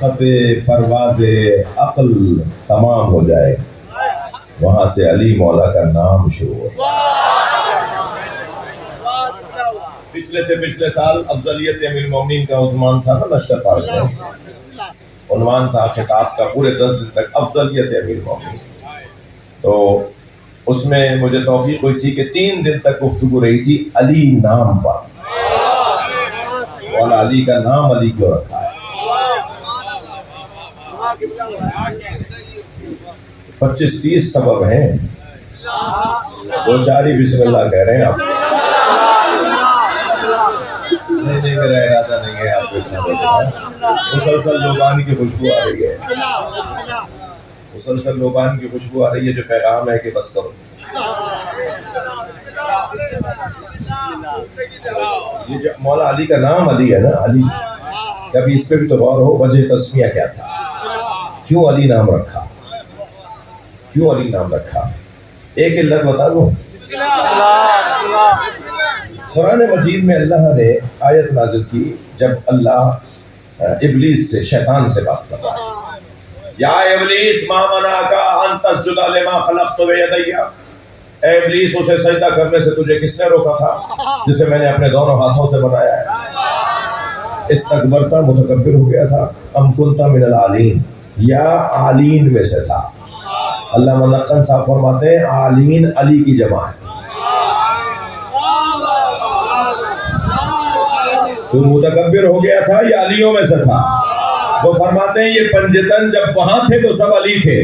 طاقت پرواز عقل تمام ہو جائے، وہاں سے علی مولا کا نام شروع ہو جائے۔ پچھلے سے پچھلے سال افضلیت امیر المومنین کا عنوان تھا نا لشکر پارک میں، عنوان تھا خطاب کا پورے 10 دن تک افضلیت امیر المومنین۔ تو اس میں مجھے توفیق ہوئی تھی کہ 3 دن تک گفتگو رہی تھی علی نام پر۔ مولا علی کا نام علی کیوں رکھا ہے؟ 25-30 سبب ہیں، 2-4 ہی بسم اللہ کہہ رہے ہیں آپ۔ نہیں میرا ارادہ نہیں ہے آپ کو اتنا بولنا ہے۔ مسلسل لوبان کی خوشبو آ رہی ہے، مسلسل لوبان کی خوشبو آ رہی ہے، جو پیغام ہے کہ بس کرو۔ یہ جو مولا علی کا نام علی ہے نا، علی، کبھی اس پہ بھی تو غور ہو، وجہ تسمیہ کیا تھا؟ کیوں علی نام رکھا؟ کیوں علی نام رکھا؟ ایک علت بتا دوں۔ قرآن مجید میں اللہ نے آیت نازل کی جب اللہ ابلیس سے، شیطان سے بات کر رہا ہے، یا ابلیس ما منعک ان تسجد لما خلقت بیدی، اے ابلیس اسے سجدہ کرنے سے تجھے کس نے روکا تھا جسے میں نے اپنے دونوں ہاتھوں سے بنایا ہے؟ استکبرتا، متکبر ہو گیا تھا، ام کنت من العالین، یا عالین میں سے تھا۔ اللہ ملقن صاحب فرماتے ہیں عالین علی کی جمع ہے۔ تو متکبر ہو گیا تھا یا علیوں میں سے تھا؟ وہ فرماتے ہیں یہ پنجتن جب وہاں تھے تو سب علی تھے،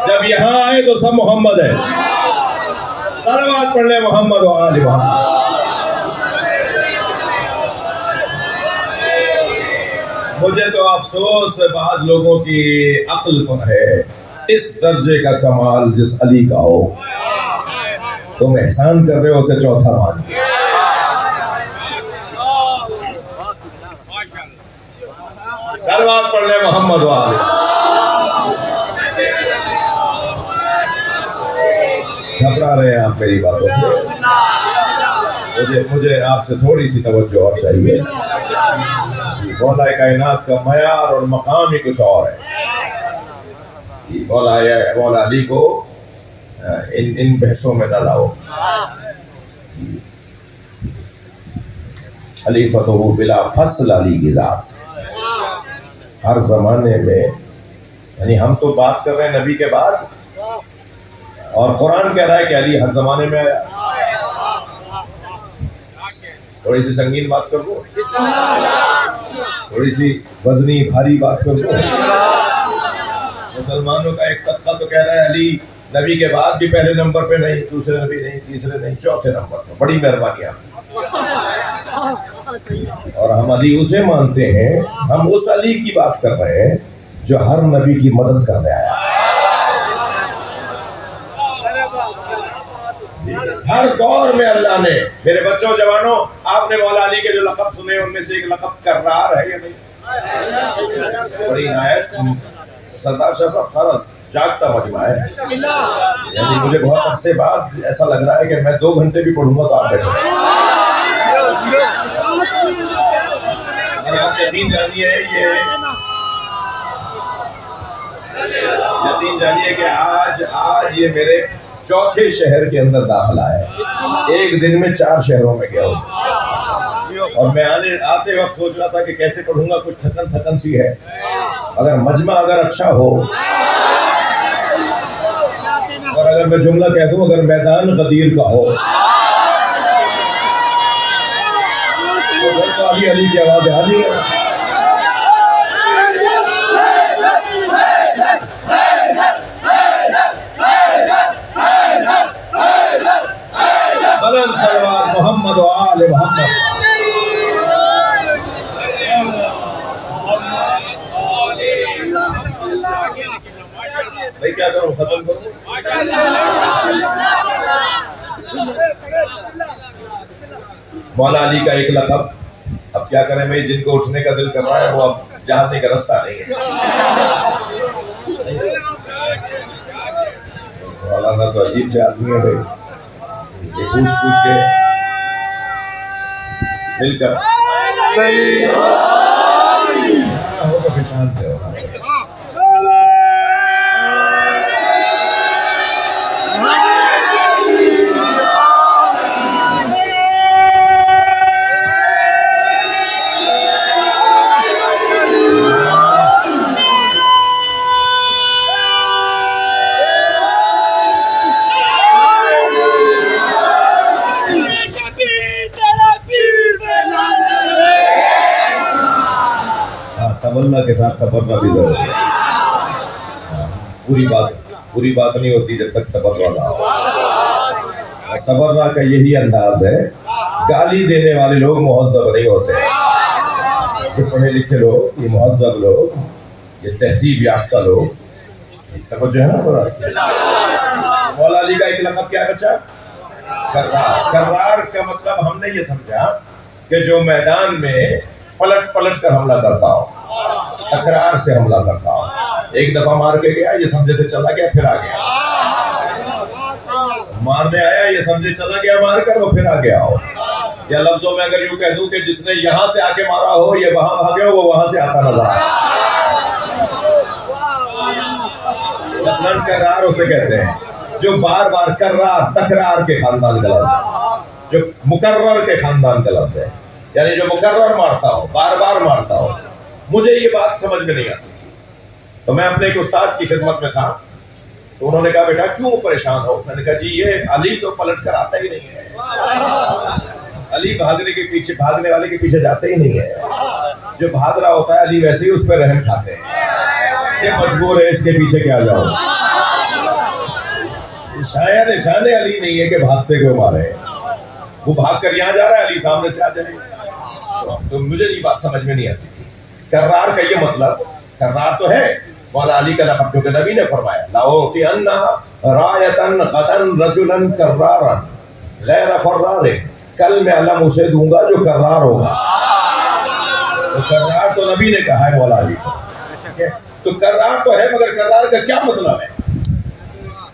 جب یہاں آئے تو سب محمد ہے۔ صلوات پڑھ لیں محمد و آل محمد۔ مجھے تو افسوس بعض لوگوں کی عقل پر ہے، اس درجے کا کمال جس علی کا ہو، تم احسان کر رہے ہو اسے چوتھا مان کے۔ صلوات پڑھ لیں محمد و آل۔ گھبرا رہے ہیں آپ میری باتوں سے، مجھے آپ سے تھوڑی سی توجہ اور چاہیے۔ مولا کائنات کا معیار اور مقام ہی کچھ اور ہے۔ مولا علی کو ان بحثوں میں نہ لاؤ۔ علی فتح بلا فصل علی کی ذات، ہر زمانے میں، یعنی ہم تو بات کر رہے ہیں نبی کے بعد، اور قرآن کہہ رہا ہے کہ علی ہر زمانے میں آیا۔ تھوڑی سی سنگین بات کر دو، تھوڑی سی وزنی بھاری بات کر دو۔ مسلمانوں کا ایک طبقہ تو کہہ رہا ہے علی نبی کے بعد بھی پہلے نمبر پہ نہیں، دوسرے نبی نہیں، تیسرے نہیں، چوتھے نمبر پہ۔ بڑی مہربانی آپ کی۔ اور ہم علی اسے مانتے ہیں، ہم اس علی کی بات کر رہے ہیں جو ہر نبی کی مدد کرنے آیا۔ ہر دور میں اللہ نے، میرے بچوں جوانوں، آپ نے مولا علی کے جو لقب سنے ان میں سے ایک لقب کرار ہے یا نہیں؟ بڑی عنایت، سردار شاہ صاحب سارا جاگتا مجمع ہے، یعنی مجھے بہت عرصے بعد ایسا لگ رہا ہے کہ میں 2 گھنٹے بھی پڑھوں گا تو آپ بیٹھے۔ یقین جانیے کہ آج یہ میرے چوتھے شہر کے اندر داخلہ ہے۔ ایک دن میں 4 شہروں میں گیا ہوں، اور میں آتے وقت سوچ رہا تھا کہ کیسے پڑھوں گا، کچھ تھکن سی ہے۔ اگر مجمع اچھا ہو، اور اگر میں جملہ کہہ دوں اگر میدان غدیر کا ہو تو علی کی آواز آ رہی ہے۔ بلند صلوات محمد و آل محمد۔ بھائی کیا کروں، ختم کروں؟ مولا علی کا ایک لقب، اب کیا کریں بھائی، جن کو اٹھنے کا دل کر رہا ہے وہ اب جانے کا رستہ نہیں ہے۔ مولانا تو عجیب سے آدمی ہے بھائی، یہ پوچھ کے مل کر ہو تو پریشان تھے تمنا کے ساتھ تبرہ بھی ضروری ہے. پوری بات نہیں ہوتی جب تک تبرہ نہ ہو. تبرہ کا یہی انداز ہے. گالی دینے والے لوگ مہذب نہیں ہوتے. جو پڑھے لکھے لوگ، یہ مہذب لوگ، یہ تہذیب یافتہ لوگ، توجہ ہے نا برا. مولا علی کا ایک لقب کیا بچہ؟ کرار. کرار کا مطلب ہم نے یہ سمجھا کہ جو میدان میں پلٹ کر حملہ کرتا ہو، تکرار سے حملہ کرتا ہو. ایک دفعہ مار کے گیا، یہ سمجھے سے چلا گیا، پھر آ گیا. مارنے آیا، یہ سمجھے چلا گیا مار کر، وہ پھر آ گیا ہو. یا لفظوں میں اگر یوں کہہ دوں کہ جس نے یہاں سے آ کے مارا ہو، یہ وہاں بھاگے ہو، وہ وہاں سے آتا نظر آیا. مثلاً کرار اسے کہتے ہیں جو بار بار کرار تکرار کے خاندان کا لفظ ہے. جو مکرر کے خاندان کا لفظ ہے، یعنی جو مکرر مارتا ہو، بار بار مارتا ہو. مجھے یہ بات سمجھ میں نہیں آتی تھی، تو میں اپنے ایک استاد کی خدمت میں تھا. تو انہوں نے کہا بیٹا کیوں پریشان ہو؟ میں نے کہا جی یہ علی تو پلٹ کر آتا ہی نہیں ہے. علی بھاگنے والے کے پیچھے جاتے ہی نہیں ہے. جو بھاگ رہا ہوتا ہے علی ویسے ہی اس پہ رحم کھاتے ہیں. یہ مجبور ہے اس کے پیچھے کیا جاؤ. شان علی نہیں ہے کہ بھاگتے کو مارے. وہ بھاگ کر یہاں جا رہا ہے، علی سامنے سے آ جائے. تو مجھے یہ بات سمجھ میں نہیں آتی تھی. کرار کا یہ مطلب، کرار تو ہے مولا علی کا لقب، جو کہ نبی نے فرمایا لَأُعْطِيَنَّ رَایَةً غَدًا رَجُلًا كَرَّارًا غَيْرَ فَرَّارٍ. کل میں علم اسے دوں گا جو کرار ہوگا. تو کرار تو نبی نے کہا ہے مولا علی کو. تو کرار تو ہے، مگر کرار کا کیا مطلب ہے؟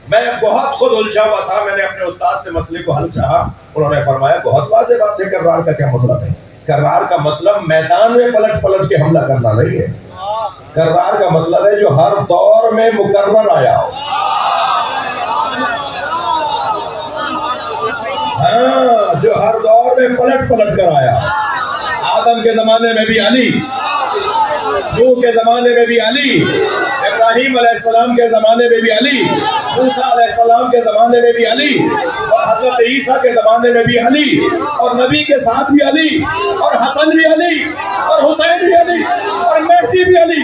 میں بہت خود الجھا ہوا تھا. میں نے اپنے استاد سے مسئلے کو حل چاہا. انہوں نے فرمایا بہت واضح بات ہے، کرار کا کیا مطلب ہے. کرار کا مطلب میدان میں پلٹ کے حملہ کرنا نہیں ہے. کرار کا مطلب ہے جو ہر دور میں مکرر آیا ہو. ہاں، جو ہر دور میں پلٹ کر آیا. آدم کے زمانے میں بھی علی، نوح کے زمانے میں بھی علی، ابراہیم علیہ السلام کے زمانے میں بھی علی، موسیٰ علیہ السلام کے زمانے میں بھی علی، اور حضرت عیسیٰ کے زمانے میں بھی علی، اور نبی کے ساتھ بھی علی، اور حسن بھی علی، اور حسین بھی علی، اور مہدی بھی علی.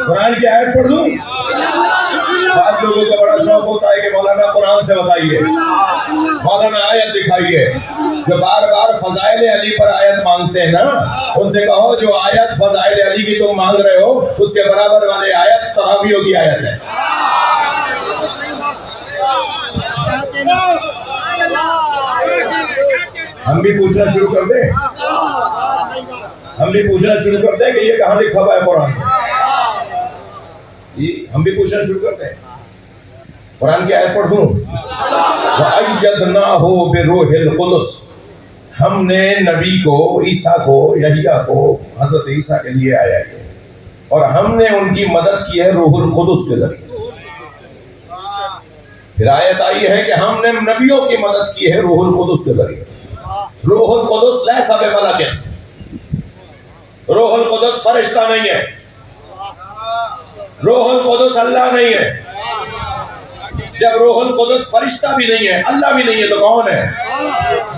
قرآن کی آیت پڑھ دوں؟ بعض لوگوں کا بڑا شوق ہوتا ہے کہ مولانا قرآن سے بتائیے، مولانا آیت دکھائیے. جو بار بار فضائل علی پر آیت مانگتے ہیں نا، ان سے کہو جو آیت فضائل علی کی تم مانگ رہے ہو، اس کے برابر والے آیت تراویحوں کی آیت ہے. ہم بھی پوچھنا شروع کر دیں، کہ یہ کہاں لکھا ہوا ہے قرآن؟ ہم بھی پوچھنا شروع کرتے ہیں. قرآن کی آیت پڑھ دوں؟ وَأَيَّدْنَاهُ بِرُوحِ الْقُدُسِ. ہم نے نبی کو، عیسیٰ کو، یحییٰ کو، حضرت عیسیٰ کے لیے آیا ہے، اور ہم نے ان کی مدد کی ہے روح القدس کے ذریعے. پھر آیت آئی ہے کہ ہم نے نبیوں کی مدد کی ہے روح القدس کے ذریعے. روح القدس لیس بملک. روح القدس فرشتہ نہیں ہے. روح القدس اللہ نہیں ہے. جب روح القدس فرشتہ بھی نہیں ہے، اللہ بھی نہیں ہے، تو کون ہے؟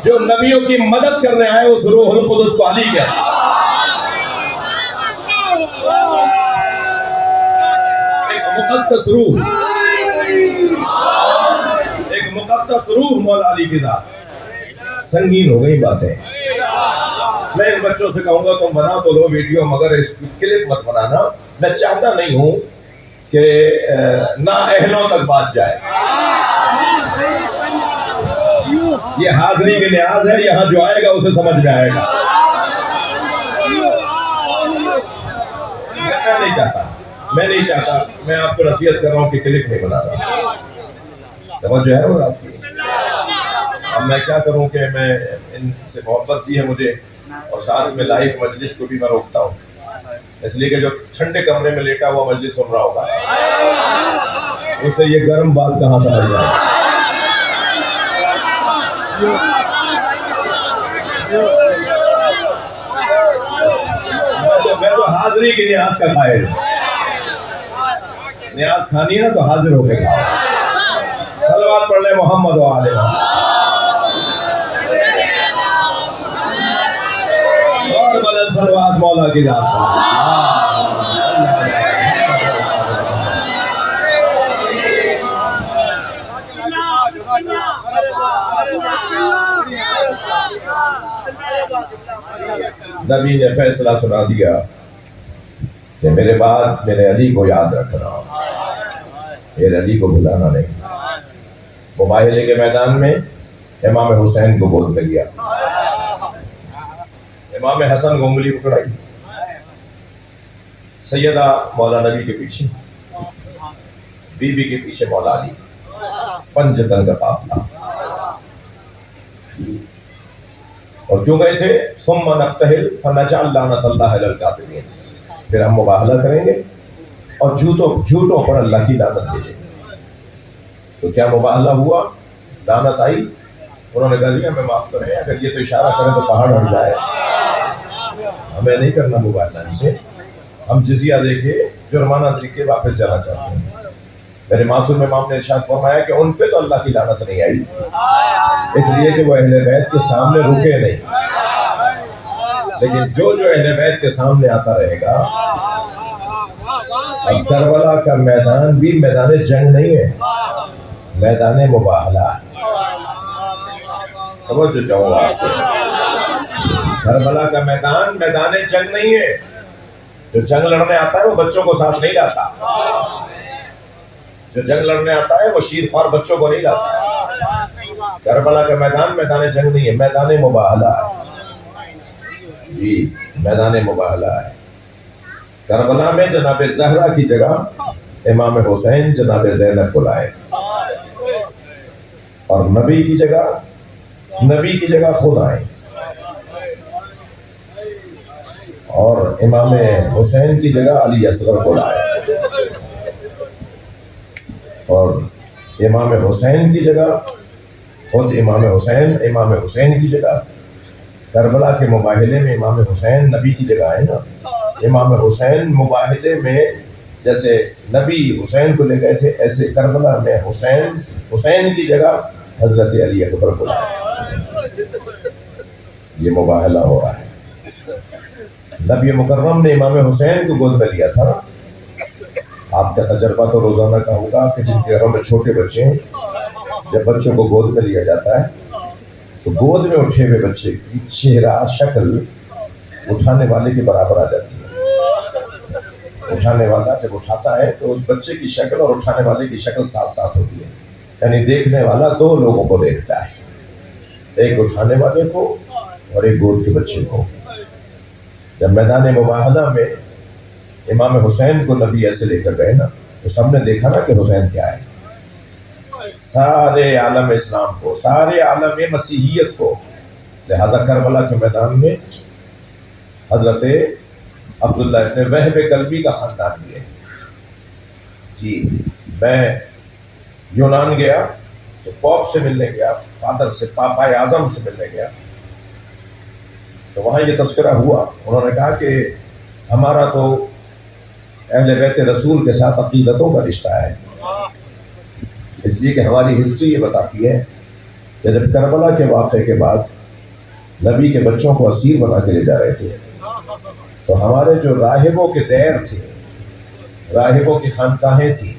جو نبیوں کی مدد کرنے آئے اس روح القدس کو علی کہتے ہیں. ایک مقدس روح مولا علی کی ذات. سنگین ہو گئی باتیں. میں ان بچوں سے کہوں گا تم بنا تو لو ویڈیو، مگر اس کلپ مت بنانا. میں چاہتا نہیں ہوں کہ نااہلوں تک بات جائے. یہ حاضری کے نیاز ہے، یہاں جو آئے گا اسے سمجھ میں آئے گا. نہیں چاہتا، میں آپ کو نصیحت کر رہا ہوں کہ کلک نہیں بنا رہا. توجہ ہے وہ آپ کی؟ اب میں کیا کروں کہ میں ان سے محبت بھی ہے مجھے، اور ساتھ میں لائیو مجلس کو بھی میں روکتا ہوں، اس لیے کہ جو ٹھنڈے کمرے میں لیٹا ہوا مجلس سن رہا ہوگا اسے یہ گرم بات کہاں سمجھ جائے. میں تو حاضری کی نیاز کا قائل ہوں. نیاز کھانی ہے نا تو حاضر ہو کے کھاؤ. صلوات پڑھ لیں محمد و آل محمد. اور بلند صلوات مولا کی ذات پر. نبی نے فیصلہ سنا دیا کہ میرے بعد میرے علی کو یاد رکھنا، میرے علی کو بھلانا نہیں. مباہلے کے میدان میں امام حسین کو گود میں لیا، امام حسن کو انگلی پکڑائی، سیدہ مولا نبی کے پیچھے، بی بی کے پیچھے مولا علی، پنجتن کا قافلہ. اور کیوں گئے تھے؟ ثم نقتہل فنجعل لعنت اللہ علی الکاذبین. پھر ہم مباہلہ کریں گے اور جھوٹوں پر اللہ کی لعنت بھیجیں گے. تو کیا مباہلہ ہوا؟ لعنت آئی؟ انہوں نے کہا دیا ہمیں معاف کریں، اگر یہ تو اشارہ کریں تو پہاڑ ہٹ جائے. ہمیں نہیں کرنا مباہلہ ان سے، ہم جزیہ دے کے جرمانہ دے کے واپس جانا چاہتے ہیں. میرے معصوم امام نے ارشاد فرمایا کہ ان پہ تو اللہ کی لعنت نہیں آئی، اس لیے کہ وہ اہل بیت کے سامنے رکے نہیں. لیکن جو اہل بیت کے سامنے آتا رہے گا. اب کربلا کا میدان بھی میدان جنگ نہیں ہے، میدان مباہلہ ہے. توجہ چاہوں گا آپ سے، کربلا کا میدان میدان جنگ نہیں ہے. جو جنگ لڑنے آتا ہے وہ بچوں کو ساتھ نہیں لاتا، جو جنگ لڑنے آتا ہے وہ شیر خوار بچوں کو نہیں لاتا. کربلا کا میدان میدان جنگ نہیں ہے، میدان مباہلہ ہے. جی میدان مباہلہ ہے. کربلا میں جناب زہرا کی جگہ امام حسین جناب زینب کو لائے، اور نبی کی جگہ خود آئے، اور امام حسین کی جگہ علی اصغر کو لائے، اور امام حسین کی جگہ خود امام حسین کی جگہ. کربلا کے مباہلے میں امام حسین نبی کی جگہ ہے نا. امام حسین مباہلے میں جیسے نبی حسین کو لے گئے تھے، ایسے کربلا میں حسین کی جگہ حضرت علی اکبر کو لائے. یہ مباہلہ ہو رہا ہے. نبی مکرم نے امام حسین کو گود میں لیا تھا. آپ کا تجربہ تو روزانہ کا ہوگا کہ جن کے گھروں میں چھوٹے بچے ہیں، جب بچوں کو گود میں لیا جاتا ہے تو گود میں اٹھے ہوئے بچے کی چہرہ شکل اٹھانے والے کے برابر آ جاتی ہے. اٹھانے والا جب اٹھاتا ہے تو اس بچے کی شکل اور اٹھانے والے کی شکل ساتھ ساتھ ہوتی ہے. یعنی دیکھنے والا دو لوگوں کو دیکھتا ہے، ایک اٹھانے والے کو اور ایک گود کے بچے کو. جب میدان مباہلہ میں امام حسین کو نبی ایسے لے کر گئے نا، تو سب نے دیکھا نا کہ حسین کیا ہے. سارے عالم اسلام کو، سارے عالم مسیحیت کو. لہذا کربلا کے میدان میں حضرت عبداللہ ابن وہب کلبی کا خاندان بھی ہے. جی میں یونان گیا تو پوپ سے ملنے گیا، فادر سے، پاپا اعظم سے ملنے گیا، تو وہاں یہ تذکرہ ہوا. انہوں نے کہا کہ ہمارا تو اہل بیت رسول کے ساتھ عقیدتوں کا رشتہ ہے، اس لیے کہ ہماری ہسٹری یہ بتاتی ہے کہ جب کربلا کے واقعے کے بعد نبی کے بچوں کو اسیر بنا کے لے جا رہے تھے تو ہمارے جو راہبوں کے دیر تھے، راہبوں کی خانقاہیں تھیں،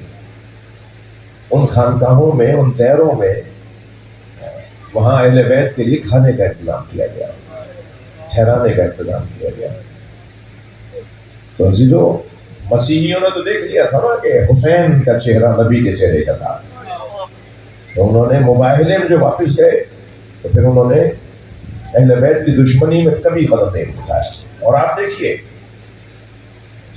ان خانقاہوں میں، ان دیروں میں وہاں اہل بیت کے لیے کھانے کا انتظام کیا گیا، ٹھہرانے کا انتظام کیا گیا. تو عزیزو، مسیحیوں نے تو دیکھ لیا تھا نا کہ حسین کا چہرہ نبی کے چہرے کا ساتھ، تو انہوں نے مباہلے میں جو واپس گئے تو پھر انہوں نے اہل بیت کی دشمنی میں کبھی قدم نہیں اٹھایا. اور آپ دیکھیے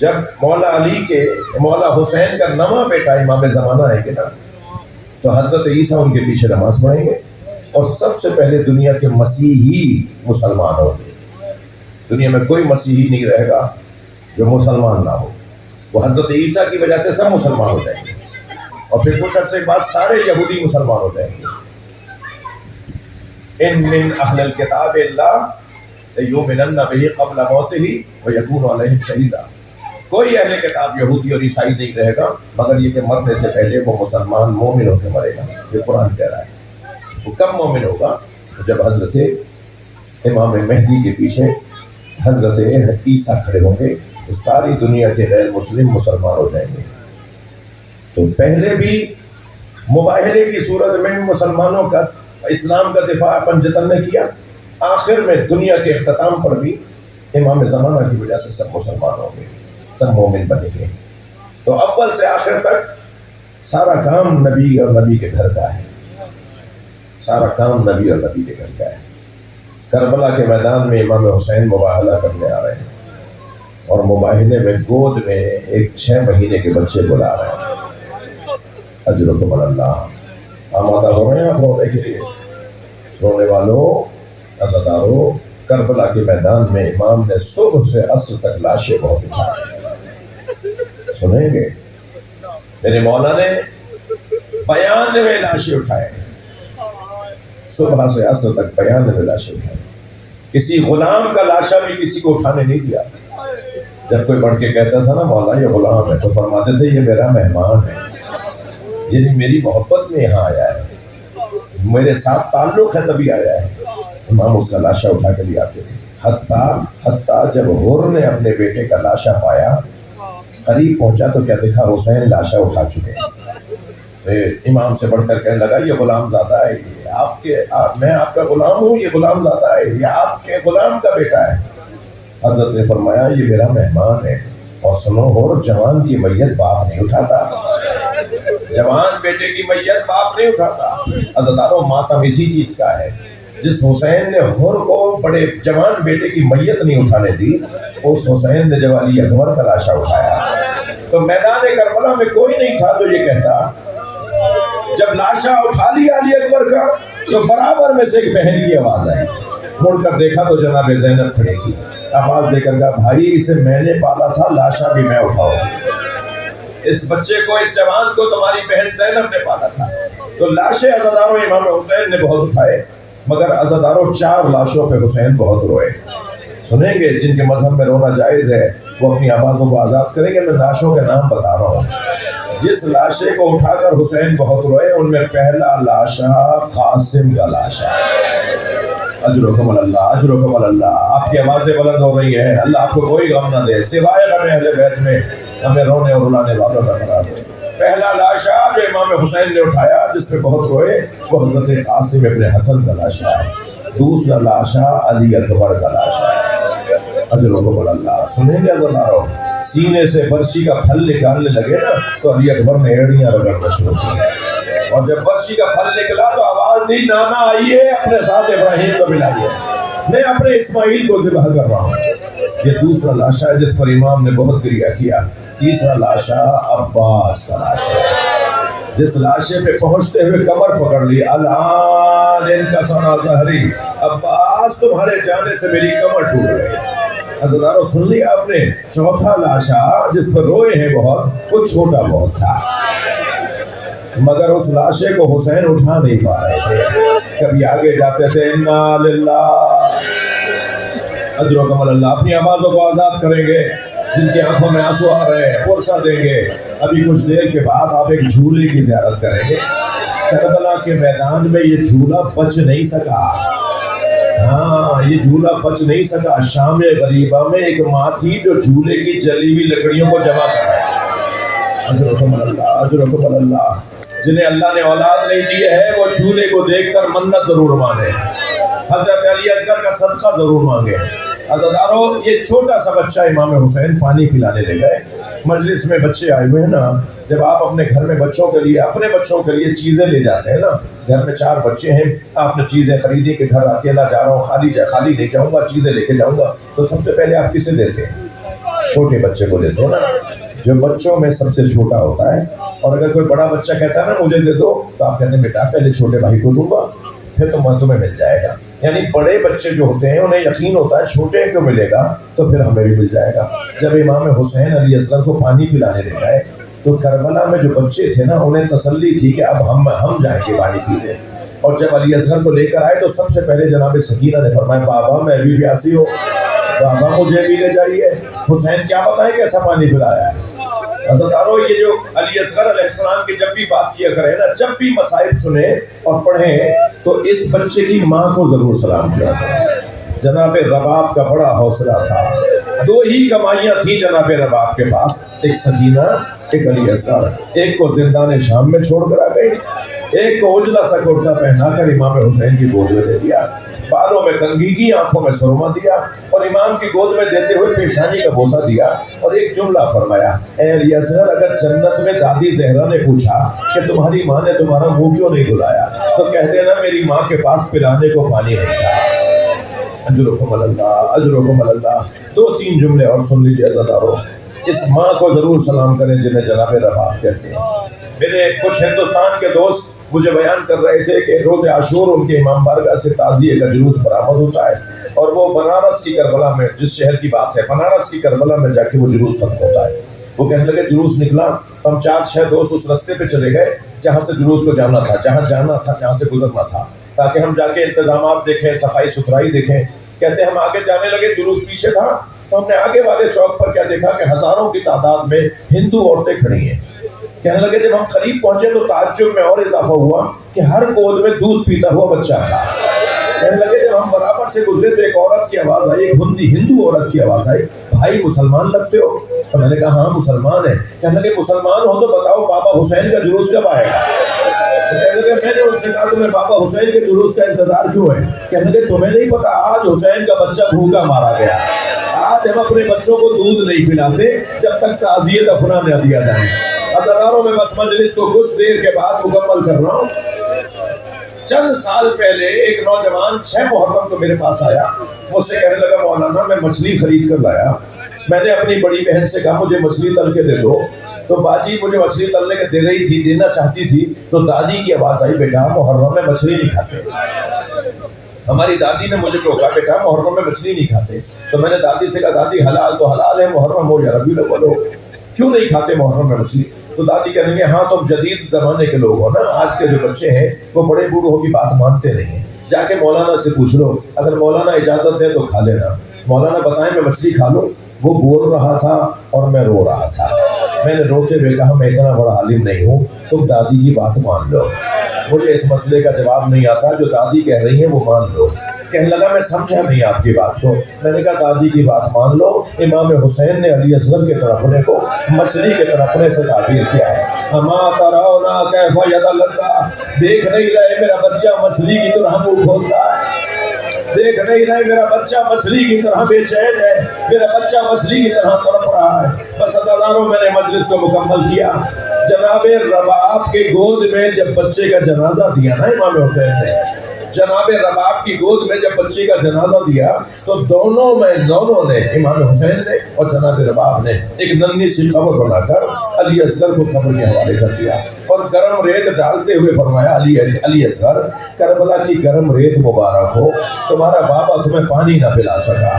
جب مولا حسین کا نواں بیٹا امام زمانہ آئے گا نا تو حضرت عیسیٰ ان کے پیچھے نماز پڑھیں گے اور سب سے پہلے دنیا کے مسیحی مسلمان ہوں گے. دنیا میں کوئی مسیحی نہیں رہے گا جو مسلمان نہ ہو. وہ حضرت عیسیٰ کی وجہ سے سب مسلمان ہو جائیں گے اور پھر کچھ عرصے کے بعد سارے یہودی مسلمان ہو جائیں گے. ان من اہل الکتاب اللہ یؤمنن بہ قبل موتہ ویکون علیہم شہیدا. کوئی اہل کتاب یہودی اور عیسائی نہیں رہے گا مگر یہ کہ مرنے سے پہلے وہ مسلمان مومن ہو کے مرے گا. یہ قرآن کہہ رہا ہے. وہ کب مومن ہوگا؟ جب حضرت امام مہدی کے پیچھے حضرت عیسیٰ کھڑے ہوں گے تو ساری دنیا کے غیر مسلم مسلمان ہو جائیں گے. تو پہلے بھی مباہلے کی صورت میں مسلمانوں کا اسلام کا دفاع پنجتن نے کیا. آخر میں دنیا کے اختتام پر بھی امام زمانہ کی وجہ سے سب مسلمان ہوں گے, سب مومن بنیں گے. تو اول سے آخر تک سارا کام نبی اور نبی کے گھر کا ہے. سارا کام نبی اور نبی کے گھر کا ہے. کربلا کے میدان میں امام حسین مباہلہ کرنے آ رہے ہیں اور مباہلے میں گود میں ایک 6 مہینے کے بچے بلا رہے ہیں. اجرکم اللہ. آمادہ ہو رہے ہیں آپ رونے کے لیے؟ رونے والوں, عزاداروں, کربلا کے میدان میں امام نے صبح سے عصر تک لاشیں بہت اٹھائیں. سنیں گے میرے مولا نے 92 لاشیں اٹھائے. صبح سے عصر تک 92 لاشیں اٹھائے. کسی غلام کا لاشا بھی کسی کو اٹھانے نہیں دیا. جب کوئی بڑھ کے کہتا تھا نا مولا یہ غلام ہے تو فرماتے تھے یہ میرا مہمان ہے, یعنی میری محبت میں یہاں آیا ہے, میرے ساتھ تعلق ہے تبھی آیا ہے. امام اس کا لاشا اٹھا کے لے آتے تھے. حتیٰ جب حر نے اپنے بیٹے کا لاشا پایا, قریب پہنچا تو کیا دیکھا, حسین لاشا اٹھا چکے. امام سے بڑھ کر کہنے لگا یہ غلام زادہ ہے, میں آپ کا غلام ہوں, یہ غلام زادہ ہے, یہ آپ کے غلام کا بیٹا ہے. حضرت نے فرمایا یہ میرا مہمان ہے. اور سنو حر, جوان کی میت باپ نہیں اٹھاتا, جوان بیٹے کی میت باپ نہیں اٹھاتا. عزاداروں ماتم اسی چیز کا ہے. جس حسین نے حر کو بڑے جوان بیٹے کی میت نہیں اٹھانے دی, اس حسین نے جب علی اکبر کا لاشا اٹھایا تو میدان کربلا میں کوئی نہیں تھا جو یہ کہتا. جب لاشا اٹھا لیا علی اکبر کا تو برابر میں سے ایک بہن کی آواز آئی. مڑ کر دیکھا تو جناب زینب کھڑی تھی. آواز دے کر کہا بھائی اسے میں نے پالا تھا, لاشا بھی میں اٹھاؤں. اس بچے کو, اس جوان کو تمہاری بہن زینب نے پالا تھا. تو لاشیں عزاداروں امام حسین نے بہت اٹھائے, مگر عزاداروں 4 لاشوں پہ حسین بہت روئے. سنیں گے جن کے مذہب میں رونا جائز ہے وہ اپنی آوازوں کو آزاد کریں گے. میں لاشوں کے نام بتا رہا ہوں. جس لاشے کو اٹھا کر حسین بہت روئے ان میں پہلا لاشا قاسم کا لاشا. اجرکم اللہ, اجرکم اللہ. آپ کی آوازیں بلند ہو رہی ہیں, اللہ آپ کو کوئی غم نہ دے سوائے غم اہل بیت میں. ہمیں رونے اور رلانے والوں کا قرار دے. پہلا لاشا جو امام حسین نے اٹھایا جس پہ بہت روئے وہ حضرت قاسم ابن حسن کا لاشا ہے. دوسرا لاشا علی اکبر کا لاشا ہے. اجرکم اللہ. سنیں گے عزاداروں, سینے سے برچی کا پھل نکالنے لگے نا تو علی اکبر نے ایڑیاں رگڑنا شروع کی. اور جب برچی کا پھل نکلا تو آواز دی نانا آئیے اپنے ساتھ ابراہیم کو ملائیے, میں اپنے اسماعیل کو ذبح کر رہا ہوں. یہ دوسرا لاشا ہے جس پر امام نے بہت گریہ کیا. تیسرا لاشا عباس کا لاشا, جس لاشے پہ پہنچتے ہوئے کمر پکڑ لی. الان ان کا سنا ظہری, عباس تمہارے جانے سے میری کمر ٹوٹ گئی. عزاداروں سن لیا آپ نے. چوتھا لاشا جس پر روئے ہیں بہت وہ چھوٹا بہت تھا, مگر اس لاشے کو حسین اٹھا نہیں پا رہے تھے. کبھی آگے جاتے تھے انا للہ. اجرکم اللہ. اپنی آوازوں کو آزاد کریں گے. جن کی آنکھوں میں آنسو آ رہے ہیں پرسہ دیں گے. ابھی کچھ دیر کے بعد آپ ایک جھولے کی زیارت کریں گے. کربلا کے میدان میں یہ جھولا بچ نہیں سکا. ہاں یہ جھولا بچ نہیں سکا. شام غریبہ میں ایک ماں تھی جو جھولے کی جلی ہوئی لکڑیوں کو جمع کر رہی. اجرکم اللہ, اجرکم اللہ. جنہیں اللہ نے اولاد نہیں دی ہے وہ جھولے کو دیکھ کر منت ضرور مانے, حضرت علی اصغر کا صدقہ ضرور مانگے. عزاداروں یہ چھوٹا سا بچہ امام حسین پانی پلانے لے گئے. مجلس میں بچے آئے ہوئے ہیں نا, جب آپ اپنے گھر میں بچوں کے لیے, اپنے بچوں کے لیے چیزیں لے جاتے ہیں نا, گھر میں 4 بچے ہیں, آپ نے چیزیں خریدی کہ گھر اکیلا جا رہا ہوں, خالی لے جاؤں گا, چیزیں لے کے جاؤں گا, تو سب سے پہلے آپ کسے دیتے ہیں؟ چھوٹے بچے کو دے دو نا، جو بچوں میں سب سے چھوٹا ہوتا ہے. اور اگر کوئی بڑا بچہ کہتا ہے نا مجھے دے دو، تو آپ کہتے ہیں بیٹا پہلے چھوٹے بھائی کو دوں گا پھر تمہیں مل جائے گا. یعنی بڑے بچے جو ہوتے ہیں انہیں یقین ہوتا ہے چھوٹے کو ملے گا تو پھر ہمیں بھی مل جائے گا. جب امام حسین علی اصغر کو پانی پلانے لے گئے تو کربلا میں جو بچے تھے نا انہیں تسلی تھی کہ اب ہم جائیں گے پانی پینے. اور جب علی اصغر کو لے کر آئے تو سب سے پہلے جناب سکینہ نے فرمایا بابا میں بھی پیاسی ہوں، بابا مجھے بھی لے جائیے. حسین کیا بتائیں کیسا پانی پلایا ہے. حضرتارو یہ جو علی اصغر علیہ السلام کی جب بھی بات کیا کریں نا، جب بھی مصائب سنیں اور پڑھیں تو اس بچے کی ماں کو ضرور سلام کیا کریں. جناب رباب کا بڑا حوصلہ تھا. 2 ہی کمائیاں تھیں جناب رباب کے پاس، ایک سکینہ ایک علی اصغر. ایک کو زندان شام میں چھوڑ کر آ گئی، ایک کو اجلا سا کرتا پہنا کر امام حسین کی گود میں دے دیا، بالوں میں کنگھی کی، آنکھوں میں سرما دیا اور امام کی گود میں دیتے ہوئے پیشانی کا بوسہ دیا اور ایک جملہ فرمایا، اے علی اصغر اگر جنت میں دادی زہرا نے پوچھا کہ تمہاری ماں نے تمہارا منہ کیوں نہیں دھلایا تو کہہ دینا میری ماں کے پاس پلانے کو پانی نہیں تھا. اجرکم اللہ اجرکم اللہ. 2-3 جملے اور سن لیجیے عزیزارو. اس ماں کو ضرور سلام کریں جنہیں جناب رباب کہتے ہیں. میرے کچھ ہندوستان کے دوست مجھے بیان کر رہے تھے کہ روز عاشور ان کے امام بارگاہ سے تعزیے کا جلوس برآمد ہوتا ہے اور وہ بنارس کی کربلا میں، جس شہر کی بات ہے بنارس کی کربلا میں جا کے وہ جلوس ختم ہوتا ہے. وہ کہنے لگے جلوس نکلا، ہم 4-6 دوست اس رستے پہ چلے گئے جہاں سے جلوس کو جانا تھا، جہاں سے گزرنا تھا، تاکہ ہم جا کے انتظامات دیکھیں، صفائی ستھرائی دیکھیں. کہتے ہم آگے جانے لگے، جلوس پیچھے تھا تو ہم نے آگے والے چوک پر کیا دیکھا کہ ہزاروں کی تعداد میں ہندو عورتیں کھڑی ہیں. کہنے لگے جب ہم قریب پہنچے تو تعجب میں اور اضافہ ہوا کہ ہر گود میں دودھ پیتا ہوا بچہ تھا. کہنے لگے جب ہم برابر سے گزرے تو ایک عورت کی آواز آئی، ایک ہندو عورت کی آواز آئی، بھائی مسلمان لگتے ہو؟ تو میں نے کہا ہاں مسلمان ہے. کہنے لگے مسلمان ہو تو بتاؤ بابا حسین کا جلوس کب آئے گا؟ کہنے لگے میں نے ان سے کہا تمہیں بابا حسین کے جلوس کا انتظار کیوں ہے؟ کہنے لگے تمہیں نہیں پتا آج حسین کا بچہ بھوکا مارا گیا. آج ہم اپنے بچوں کو دودھ نہیں پلاتے جب تک تعزیے دفنا نہ دیا جائے. ہزاروں میں بس مجلس کو کچھ دیر کے بعد مکمل کر رہا ہوں. چند سال پہلے ایک نوجوان 6 محرم کو میرے پاس آیا، مجھ سے کہنے لگا مولانا میں مچھلی خرید کر لایا. میں نے اپنی بڑی بہن سے کہا مجھے مچھلی تل کے دے دو، تو باجی مجھے مچھلی تلنے کے دے رہی تھی، دینا چاہتی تھی تو دادی کی آواز آئی بیٹا محرم میں مچھلی نہیں کھاتے. ہماری دادی نے مجھے ٹوکا بیٹا محرم میں مچھلی نہیں کھاتے. تو میں نے دادی سے کہا دادی حلال تو حلال ہے، محرم ہو یا ربیع الاول ہو، کیوں نہیں کھاتے محرم میں مچھلی؟ تو دادی کہیں گے ہاں تم جدید زمانے کے لوگ ہو نا، آج کے جو بچے ہیں وہ بڑے بوڑھوں کی بات مانتے نہیں ہیں، جا کے مولانا سے پوچھ لو، اگر مولانا اجازت دے تو کھا لینا. مولانا بتائیں میں مچھلی کھا لوں؟ وہ بول رہا تھا اور میں رو رہا تھا. میں نے روتے ہوئے کہا میں اتنا بڑا عالم نہیں ہوں، تم دادی کی بات مان لو، مجھے اس مسئلے کا جواب نہیں آتا، جو دادی کہہ رہی ہیں وہ مان لو. کہنے لگا میں سمجھا نہیں آپ کی بات کو. میں نے کہا دادی کی بات مان لو، امام حسین نے علی اصغر کے تڑپنے کو مچھلی کے تڑپنے سے تعبیر کیا ہے. اما ترونا کیف یتلقا، دیکھ نہیں رہے میرا بچہ مچھلی کی طرح منہ کھولتا ہے، دیکھ نہیں رہے میرا بچہ مچھلی کی طرح بے چین ہے، میرا بچہ مچھلی کی طرح تڑپ رہا ہے. بس ہزاروں میں نے مجلس کو مکمل کیا. جناب رباب کے گود میں جب بچے کا جنازہ دیا نا امام حسین نے، جناب رباب کی گود میں جب بچے کا جنازہ دیا تو دونوں نے امام حسین نے اور جناب رباب نے ایک ننھی سی قبر بنا کر علی اصغر کو قبر کے حوالے کر دیا اور گرم ریت ڈالتے ہوئے فرمایا علی اصغر کربلا کی گرم ریت مبارک ہو، تمہارا بابا تمہیں پانی نہ پلا سکا.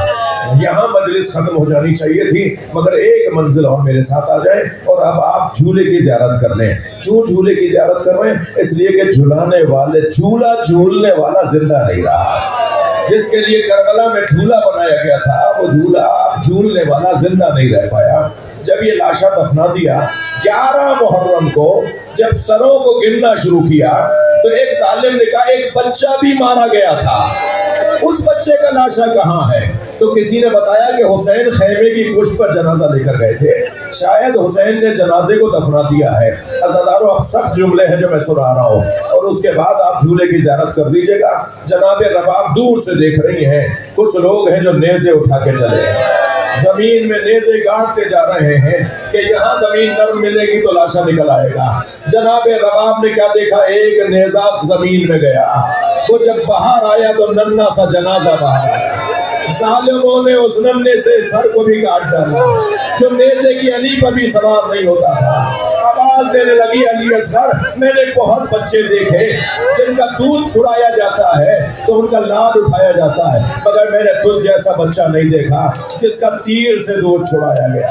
یہاں مجلس ختم ہو جانی چاہیے تھی مگر ایک منزل اور میرے ساتھ آ جائیں اور اب آپ جھولے کی زیارت کر لیں. کیوں جھولے کی زیارت کر رہے ہیں؟ اس لیے کہ جھولانے والے جھولا جھولنے والا زندہ نہیں رہا. جس کے لیے کربلا میں جھولا بنایا گیا تھا وہ جھولا جھولنے والا زندہ نہیں رہ پایا. جب یہ لاشا دفنا دیا 11 محرم کو جب سروں کو گننا شروع کیا تو ایک ظالم نے کہا ایک بچہ بھی مارا گیا تھا، اس بچے کا لاشا کہاں ہے؟ تو کسی نے بتایا کہ حسین خیمے کی پشت پر جنازہ لے کر گئے تھے، شاید حسین نے جنازے کو دفنا دیا ہے. عزیزارو اب سخت جملے ہیں جو میں سنا رہا ہوں اور اس کے بعد آپ جھولے کی زیارت کر لیجئے گا. جناب رباب دور سے دیکھ رہی ہیں، کچھ لوگ ہیں جو نیزے اٹھا کے چلے ہیں، زمین میں نیزے گاڑتے جا رہے ہیں کہ یہاں زمین نرم ملے گی تو لاشا نکل آئے گا. جناب رباب نے کیا دیکھا؟ ایک نیزہ زمین میں گیا، وہ جب باہر آیا تو ننھا سا جنازہ باہر آیا. ظالموں نے اس ننھے سے سر کو بھی کاٹ ڈالا جو نیزے کی علی پر بھی سوار نہیں ہوتا تھا۔ آواز دینے لگی علی اصغر میں نے بہت بچے دیکھے جن کا دودھ چھڑایا جاتا ہے تو ان کا لاد اٹھایا جاتا ہے، مگر میں نے تجھ جیسا بچہ نہیں دیکھا جس کا تیر سے دودھ چھڑایا گیا۔